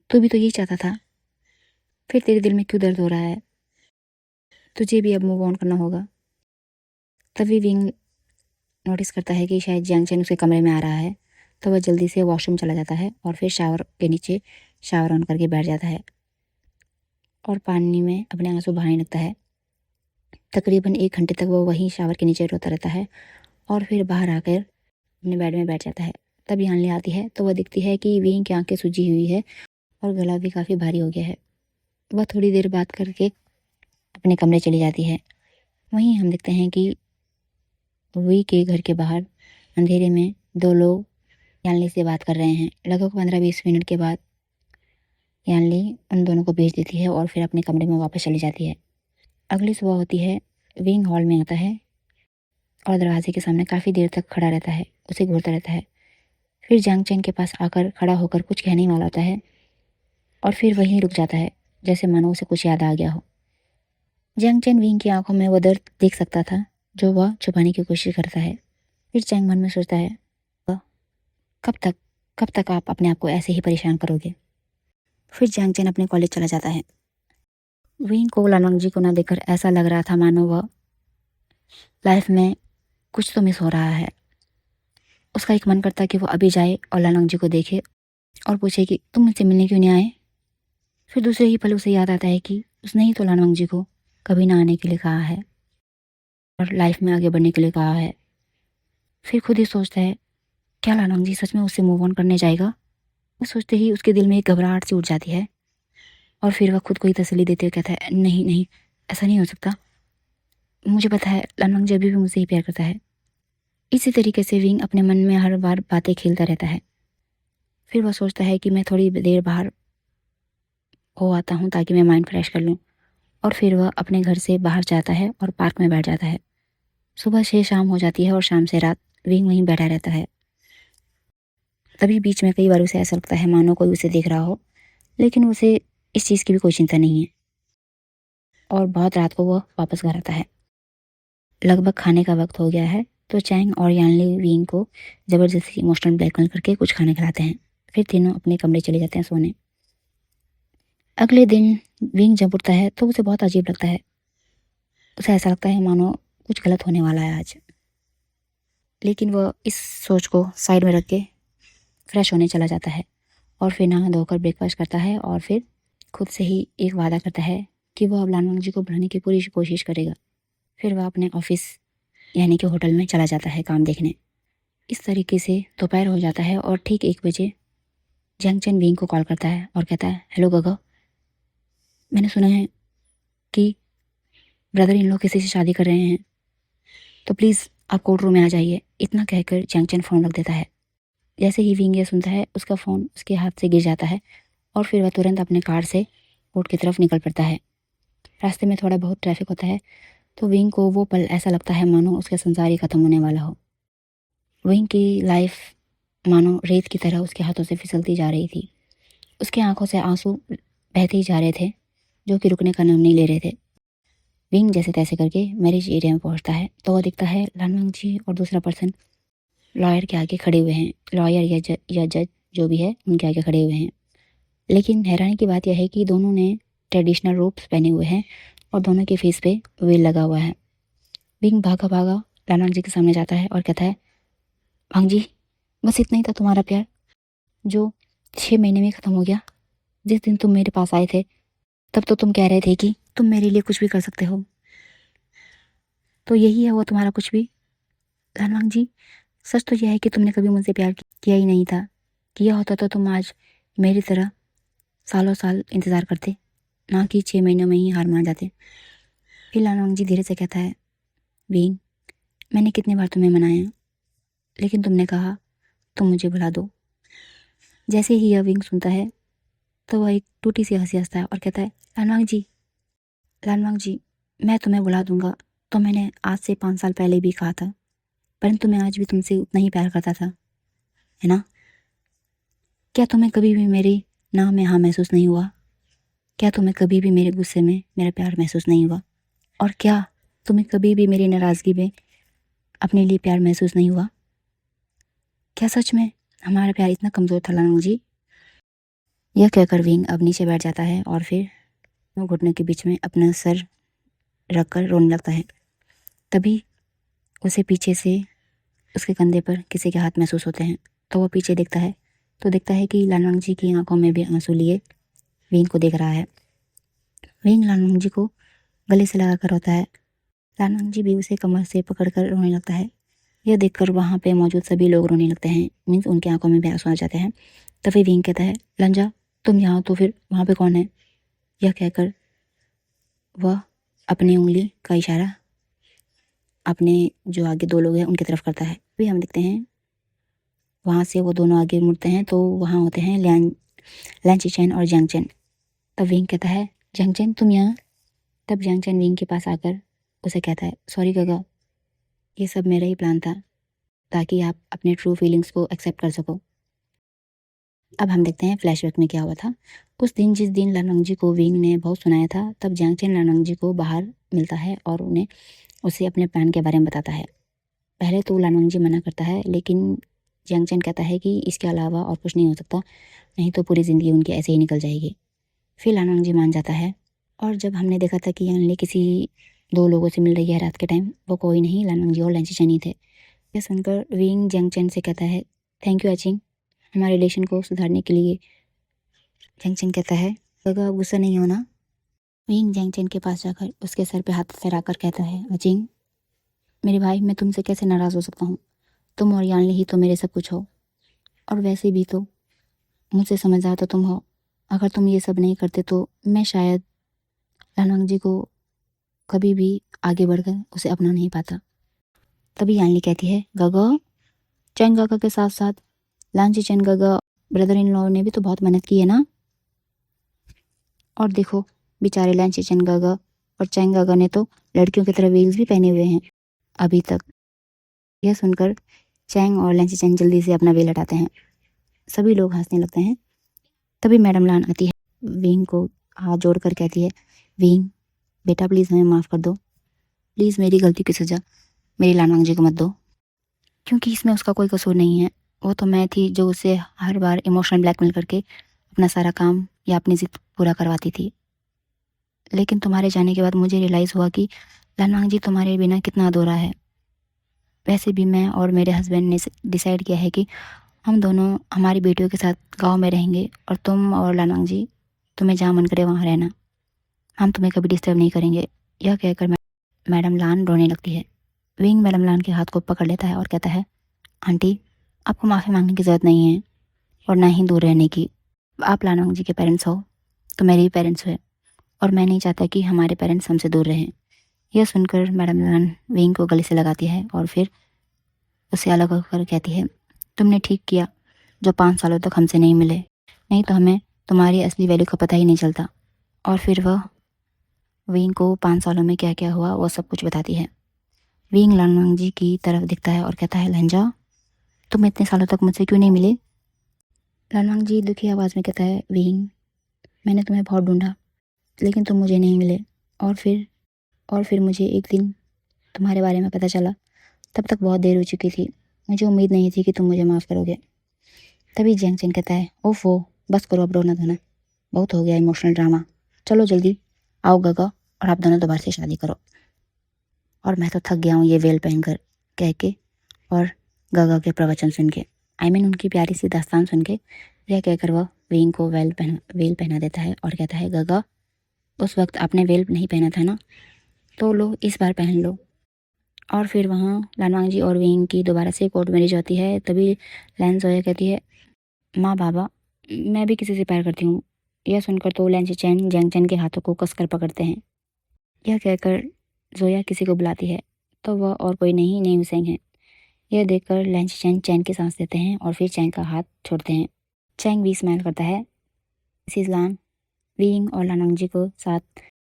[SPEAKER 1] तू भी तो यही चाहता था, फिर तेरे दिल में क्यों दर्द हो रहा है? तुझे भी अब मूव ऑन करना होगा। तभी विंग नोटिस करता है कि शायद जियांग चैन उसके कमरे में आ रहा है, तो वह जल्दी से वॉशरूम चला जाता है और फिर शावर के नीचे शावर ऑन करके बैठ जाता है और पानी में अपने आंसू बहाने लगता है। तकरीबन 1 घंटे तक वो वहीं शावर के नीचे रोता रहता है और फिर बाहर आकर अपने बेड में बैठ जाता है। तब यानली आती है तो वह दिखती है कि विंग की आंखें सूजी हुई है और गला भी काफ़ी भारी हो गया है। वह थोड़ी देर बात करके अपने कमरे चली जाती है। वहीं हम देखते हैं कि वी के घर के बाहर अंधेरे में 2 लोग यानली से बात कर रहे हैं। लगभग 15-20 मिनट के बाद यानली उन दोनों को भेज देती है और फिर अपने कमरे में वापस चली जाती है। अगली सुबह होती है, विंग हॉल में आता है और दरवाजे के सामने काफ़ी देर तक खड़ा रहता है, उसे घूरता रहता है। फिर जियांग चैन के पास आकर खड़ा होकर कुछ कहने वाला होता है और फिर वहीं रुक जाता है, जैसे मानो उसे कुछ याद आ गया हो। जियांग चैन विंग की आंखों में वो दर्द देख सकता था जो वह छुपाने की कोशिश करता है। फिर चैंग मन में सोचता है, "वह, कब तक कब तक आप अपने आप को ऐसे ही परेशान करोगे?" फिर जियांग चैन अपने कॉलेज चला जाता है। विंग को लालवांग जी को ना देखकर ऐसा लग रहा था मानो वह लाइफ में कुछ तो मिस हो रहा है। उसका एक मन करता कि वो अभी जाए और लालवांग जी को देखे और पूछे कि तुम मुझसे मिलने क्यों नहीं आए। फिर दूसरे ही पल उसे याद आता है कि उसने ही तो लालवांग जी को कभी ना आने के लिए कहा है और लाइफ में आगे बढ़ने के लिए कहा है। फिर खुद ही सोचता है, क्या लालवांग जी सच में उससे मूव ऑन करने जाएगा? वो सोचते ही उसके दिल में एक घबराहट सी उठ जाती है और फिर वह खुद को ही तसल्ली देते हुए कहता है, नहीं नहीं, ऐसा नहीं हो सकता। मुझे पता है लालवांग जी अभी भी मुझसे ही प्यार करता है। इसी तरीके से विंग अपने मन में हर बार बातें खेलता रहता है। फिर वह सोचता है कि मैं थोड़ी देर बाहर हो आता हूँ ताकि मैं माइंड फ्रेश कर लूँ और फिर वह अपने घर से बाहर जाता है और पार्क में बैठ जाता है। सुबह से शाम हो जाती है और शाम से रात विंग वहीं बैठा रहता है। तभी बीच में कई बार उसे ऐसा लगता है मानो कोई उसे देख रहा हो, लेकिन उसे इस चीज़ की भी कोई चिंता नहीं है और बहुत रात को वह वापस घर आता है। लगभग खाने का वक्त हो गया है तो चैंग और यानली विंग को ज़बरदस्ती इमोशनल ब्लैकमेल करके कुछ खाने खिलाते हैं। फिर तीनों अपने कमरे चले जाते हैं सोने। अगले दिन विंग जब उठता है तो उसे बहुत अजीब लगता है। उसे ऐसा लगता है मानो कुछ गलत होने वाला है आज, लेकिन वह इस सोच को साइड में रख के फ्रेश होने चला जाता है और फिर नहा धोकर ब्रेकफास्ट करता है और फिर खुद से ही एक वादा करता है कि वह अब लालवांग जी को भुलाने की पूरी कोशिश करेगा। फिर वह अपने ऑफिस यानी कि होटल में चला जाता है काम देखने। इस तरीके से दोपहर हो जाता है और ठीक 1 बजे जियांग चैन विंग को कॉल करता है और कहता है, हेलो गगा, मैंने सुना है कि ब्रदर इन लोग किसी से शादी कर रहे हैं, तो प्लीज़ आप कोर्ट रूम में आ जाइए। इतना कहकर जियांग चैन फ़ोन रख देता है। जैसे ही विंग ये सुनता है उसका फ़ोन उसके हाथ से गिर जाता है और फिर वह तुरंत अपने कार से कोर्ट की तरफ निकल पड़ता है। रास्ते में थोड़ा बहुत ट्रैफिक होता है तो विंग को वो पल ऐसा लगता है मानो उसका संसार ही ख़त्म होने वाला हो। विंग की लाइफ मानो रेत की तरह उसके हाथों से फिसलती जा रही थी। उसकी आंखों से आंसू बहते ही जा रहे थे जो कि रुकने का नाम नहीं ले रहे थे। विंग जैसे तैसे करके मैरिज एरिया में पहुंचता है तो वह दिखता है लालवांग जी और दूसरा पर्सन लॉयर के आगे खड़े हुए हैं। लॉयर या जज जो भी है उनके आगे खड़े हुए हैं। लेकिन हैरानी की बात यह है कि दोनों ने ट्रेडिशनल रोब्स पहने हुए हैं और दोनों के फेस पे वेल लगा हुआ है। विंग भागा भागा लालवांग जी के सामने जाता है और कहता है, वांग जी, बस इतना ही था तुम्हारा प्यार जो 6 महीने में ख़त्म हो गया। जिस दिन तुम मेरे पास आए थे तब तो तुम कह रहे थे कि तुम मेरे लिए कुछ भी कर सकते हो, तो यही है वो तुम्हारा कुछ भी। लालवांग जी, सच तो यह है कि तुमने कभी मुझसे प्यार किया ही नहीं था। किया होता तो तुम आज मेरी तरह सालों साल इंतज़ार करते ना कि 6 महीनों में ही हार मान जाते। फिर लालवांग जी धीरे से कहता है, विंग, मैंने कितनी बार तुम्हें मनाया, लेकिन तुमने कहा तुम मुझे भुला दो। जैसे ही यह विंग सुनता है तो वह एक टूटी सी हंसी हंसता है और कहता है, लालवांग जी, मैं तुम्हें भुला दूंगा तो मैंने आज से 5 साल पहले भी कहा था, परंतु मैं आज भी तुमसे उतना ही प्यार करता था, है ना? क्या तुम्हें कभी भी मेरे ना में हाँ महसूस नहीं हुआ? क्या तुम्हें कभी भी मेरे गुस्से में मेरा प्यार महसूस नहीं हुआ? और क्या तुम्हें कभी भी मेरी नाराज़गी में अपने लिए प्यार महसूस नहीं हुआ? क्या सच में हमारा प्यार इतना कमज़ोर था लालवांग जी? यह कहकर विंग अब नीचे बैठ जाता है और फिर वो घुटनों के बीच में अपना सर रखकर रोने लगता है। तभी उसे पीछे से उसके कंधे पर किसी के हाथ महसूस होते हैं, तो वो पीछे देखता है तो देखता है कि लालवांग जी की आंखों में भी आंसू लिए विंग को देख रहा है। विंग लालवांग जी को गले से लगा कर रोता है। लालवांग जी भी उसे कमर से पकड़कर रोने लगता है। यह देखकर वहाँ पे मौजूद सभी लोग रोने लगते हैं, मीन्स उनकी आंखों में भी आंसू आ जाते हैं। तभी विंग कहता है, लंजा, तुम यहाँ तो फिर वहाँ पे कौन है? यह कहकर वह अपनी उंगली का इशारा अपने जो आगे 2 लोग हैं उनकी तरफ करता है। फिर हम देखते हैं वहाँ से वो दोनों आगे मुड़ते हैं तो वहाँ होते हैं लैन चिचेन और जियांग चेन। तब विंग कहता है, जियांग चेन तुम यहाँ? तब जियांग चेन विंग के पास आकर उसे कहता है, सॉरी गगा, ये सब मेरा ही प्लान था ताकि आप अपने ट्रू फीलिंग्स को एक्सेप्ट कर सको। अब हम देखते हैं फ्लैशबैक में क्या हुआ था। उस दिन जिस दिन लालवांग जी को विंग ने बहुत सुनाया था, तब जियांग चेन लालवांग जी को बाहर मिलता है और उन्हें उसे अपने प्लान के बारे में बताता है। पहले तो लालवांग जी मना करता है, लेकिन जियांग चेन कहता है कि इसके अलावा और कुछ नहीं हो सकता, नहीं तो पूरी ज़िंदगी उनकी ऐसे ही निकल जाएगी। फिर लालवांग जी मान जाता है और जब हमने देखा था कि यानली किसी 2 लोगों से मिल रही है रात के टाइम, वो कोई नहीं लालवांग जी और लैन चिचेन ही थे। यह सुनकर विंग जियांग चेन से कहता है, थैंक यू अचिंग, हमारे रिलेशन को सुधारने के लिए। जियांग चेन कहता है, गगा गुस्सा नहीं होना। विंग जियांग चेन के पास जाकर उसके सर पे हाथ फेराकर कहता है, अचिंग मेरे भाई, मैं तुमसे कैसे नाराज़ हो सकता हूँ? तुम और यानली ही तो मेरे सब कुछ हो, और वैसे भी तो मुझसे समझदार तो तुम हो। अगर तुम ये सब नहीं करते तो मैं शायद लालवांग जी को कभी भी आगे बढ़कर उसे अपना नहीं पाता। तभी यानली कहती है, गगा, चैन गगा के साथ साथ लांची चैन गगा ब्रदर इन लॉ ने भी तो बहुत मेहनत की है ना। और देखो, बेचारे लांची चैन गगा और चैंग गगा ने तो लड़कियों की तरह वील्स भी पहने हुए हैं अभी तक। यह सुनकर चैंग और लांची चैन जल्दी से अपना वेल हटाते हैं। सभी लोग हंसने लगते हैं। तभी मैडम लान आती है, विंग को हाथ जोड़कर कहती है, विंग बेटा प्लीज़ हमें माफ़ कर दो, प्लीज़ मेरी गलती की सज़ा मेरी लालवांग जी को मत दो, क्योंकि इसमें उसका कोई कसूर नहीं है। वो तो मैं थी जो उसे हर बार इमोशनल ब्लैकमेल करके अपना सारा काम या अपनी ज़िद पूरा करवाती थी। लेकिन तुम्हारे जाने के बाद मुझे रियलाइज़ हुआ कि लालवांग जी तुम्हारे बिना कितना अधूरा है। वैसे भी मैं और मेरे हस्बैंड ने डिसाइड किया है कि हम दोनों हमारी बेटियों के साथ गाँव में रहेंगे और तुम और लालवांग जी तुम्हें जहाँ मन करे वहाँ रहना। हम तुम्हें कभी डिस्टर्ब नहीं करेंगे। यह कहकर मैडम लान रोने लगती है। विंग मैडम लान के हाथ को पकड़ लेता है और कहता है, आंटी आपको माफ़ी मांगने की ज़रूरत नहीं है और ना ही दूर रहने की। आप लालवांग जी के पेरेंट्स हो तो मेरे भी पेरेंट्स हुए, और मैं नहीं चाहता कि हमारे पेरेंट्स हमसे दूर रहें। यह सुनकर मैडम लान विंग को गले से लगाती है और फिर उसे अलग होकर कहती है, तुमने ठीक किया जो 5 सालों तक हमसे नहीं मिले, नहीं तो हमें तुम्हारी असली वैल्यू का पता ही नहीं चलता। और फिर वह विंग को 5 सालों में क्या क्या हुआ वो सब कुछ बताती है। विंग लालवांग जी की तरफ दिखता है और कहता है, लंजा तुम इतने सालों तक मुझसे क्यों नहीं मिले? लालवांग जी दुखी आवाज़ में कहता है, विंग मैंने तुम्हें बहुत ढूंढा लेकिन तुम मुझे नहीं मिले, और फिर मुझे एक दिन तुम्हारे बारे में पता चला। तब तक बहुत देर हो चुकी थी। मुझे उम्मीद नहीं थी कि तुम मुझे माफ़ करोगे। तभी जियांग चेन कहता है, ओफो बस करो अब रोना धोना, बहुत हो गया इमोशनल ड्रामा। चलो जल्दी आओ गगा और आप दोनों दोबारा से शादी करो। और मैं तो थक गया हूँ ये वेल पहनकर, कह के और गगा के प्रवचन सुन के, उनकी प्यारी सी दास्तान सुन के, यह कहकर वह विंग को वेल पहना देता है और कहता है, गगा उस वक्त आपने वेल नहीं पहना था ना, तो लो इस बार पहन लो। और फिर वहाँ लालवांग जी और विंग की दोबारा से कोर्ट मैरिज होती है। तभी लैन जोया कहती है, माँ बाबा मैं भी किसी से प्यार करती हूँ, यह सुनकर तो लैन चैन जैंग चैन के हाथों को कसकर पकड़ते हैं। यह कहकर जोया किसी को बुलाती है तो वह और कोई नहीं नेम सेंग है। यह देखकर लैन चैन चैन की सांस लेते हैं और फिर चैंग का हाथ छोड़ते हैं। चैंग भी स्माइल करता है। मिसिज लान विंग और लानोंगजी को साथ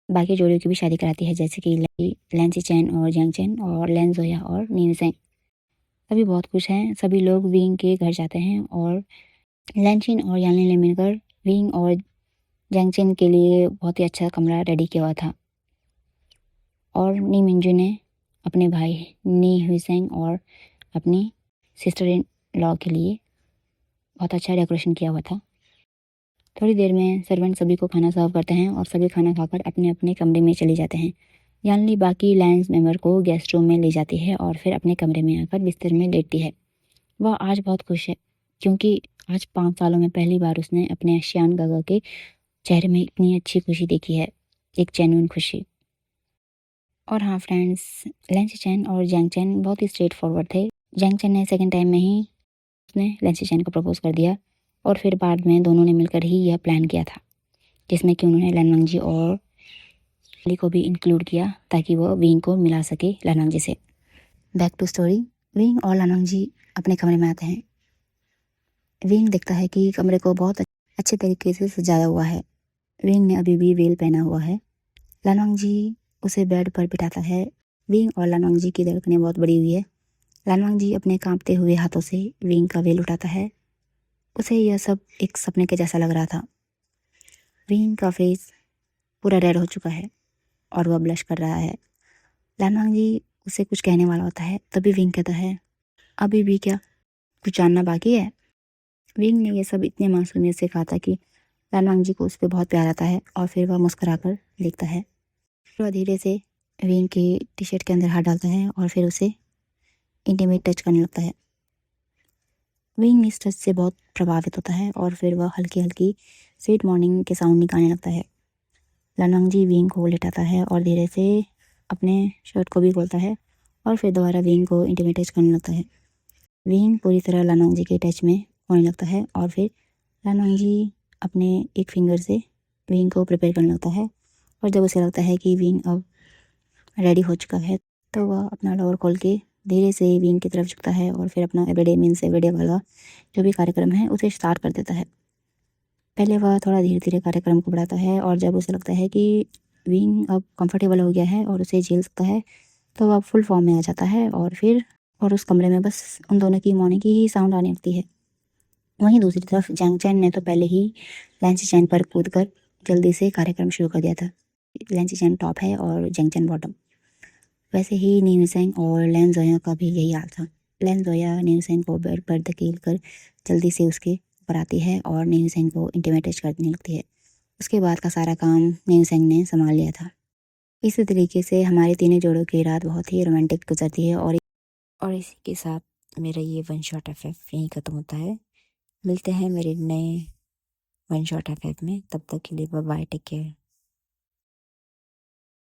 [SPEAKER 1] बाकी जोड़ियों की भी शादी कराती है, जैसे कि लैन चैन और जैंग चैन और लैन जोया और नीन सेंग। सभी बहुत खुश हैं। सभी लोग विंग के घर जाते हैं और लैनचिन और यानलिन ने मिलकर विंग और जैंगचेन के लिए बहुत ही अच्छा कमरा रेडी किया हुआ था। और नी मिंजू ने अपने भाई नी हुईसेंग और अपनी सिस्टर इन लॉ के लिए बहुत अच्छा डेकोरेशन किया हुआ था। थोड़ी देर में सर्वेंट सभी को खाना सर्व करते हैं और सभी खाना खाकर अपने अपने कमरे में चले जाते हैं। यानली बाकी लैंस मेंबर को गेस्ट रूम में ले जाती है और फिर अपने कमरे में आकर बिस्तर में लेटती है। वह आज बहुत खुश है क्योंकि आज 5 सालों में पहली बार उसने अपने श्यान गागा के चेहरे में इतनी अच्छी खुशी देखी है, एक जेन्युइन खुशी। और हाँ फ्रेंड्स, लैंसी चैन और जैंग चैन बहुत ही स्ट्रेट फॉरवर्ड थे। जैंग चैन ने सेकंड टाइम में ही उसने लैंसी चैन को प्रपोज कर दिया और फिर बाद में दोनों ने मिलकर ही यह प्लान किया था, जिसमें कि उन्होंने लानवांगजी और ली को भी इंक्लूड किया ताकि वह विंग को मिला सके लानवांगजी से। Back to story. विंग और लानवांगजी अपने कमरे में आते हैं। विंग देखता है कि कमरे को बहुत अच्छे तरीके से सजाया हुआ है। विंग ने अभी भी वेल पहना हुआ है। लानवांगजी उसे बेड पर बिठाता है। विंग और लानवांगजी की धड़कनें बहुत बड़ी हुई है। लानवांगजी अपने कांपते हुए हाथों से विंग का वेल उठाता है। उसे यह सब एक सपने के जैसा लग रहा था। विंग का फेस पूरा रेड हो चुका है और वह ब्लश कर रहा है। लानवांगजी उसे कुछ कहने वाला होता है, तभी विंग कहता है, अभी भी क्या कुछ जानना बाकी है। विंग ने यह सब इतने मासूमियत से कहा था कि लानवांगजी को उस पर बहुत प्यार आता है और फिर वह मुस्कुराकर देखता है। वह धीरे से विंग की टी शर्ट के अंदर हाथ डालता है और फिर उसे इंटीमेट टच करने लगता है। विंग इस टच से बहुत प्रभावित होता है और फिर वह हल्की हल्की स्वीट मॉर्निंग के साउंड निकालने लगता है। लानवांगजी विंग को लेटाता है और धीरे से अपने शर्ट को भी खोलता है और फिर दोबारा विंग को इंटीमेट टच करने लगता है। विंग पूरी तरह लानवांगजी के टच में होने लगता है और फिर लानवांगजी अपने एक फिंगर से विंग को प्रिपेयर करने लगता है और जब उसे लगता है कि विंग अब रेडी हो चुका है तो वह अपना लोअर खोल के धीरे से विंग की तरफ झुकता है और फिर अपना एवरीडे मीन्स एवरीडे वाला जो भी कार्यक्रम है उसे स्टार्ट कर देता है। पहले वह थोड़ा धीरे धीरे कार्यक्रम को बढ़ाता है और जब उसे लगता है कि विंग अब कंफर्टेबल हो गया है और उसे झेल सकता है तो वह फुल फॉर्म में आ जाता है और उस कमरे में बस उन दोनों की मॉर्निंग की ही साउंड आने लगती है। वहीं दूसरी तरफ जैंग चैन ने तो पहले ही लैंसी चैन पर कूद कर जल्दी से कार्यक्रम शुरू कर दिया था। लैंसी चैन टॉप है और जैंग चैन बॉटम। वैसे ही नीनसेंग और लैन जोया का भी यही हाल था। लैन जोया नीनसेंग को बेड पर धकेल कर जल्दी से उसके ऊपर आती है और नीनसेंग को इंटीमेट टच करने लगती है। उसके बाद का सारा काम नीनसेंग ने संभाल लिया था। इसी तरीके से हमारे तीनों जोड़ों की रात बहुत ही रोमांटिक गुजरती है और इसी के साथ मेरा ये वन शॉट एफएफ यहीं ख़त्म होता है। मिलते हैं मेरे नए वन शॉट एफएफ में। तब तक के लिए बाय बाय, टेक केयर।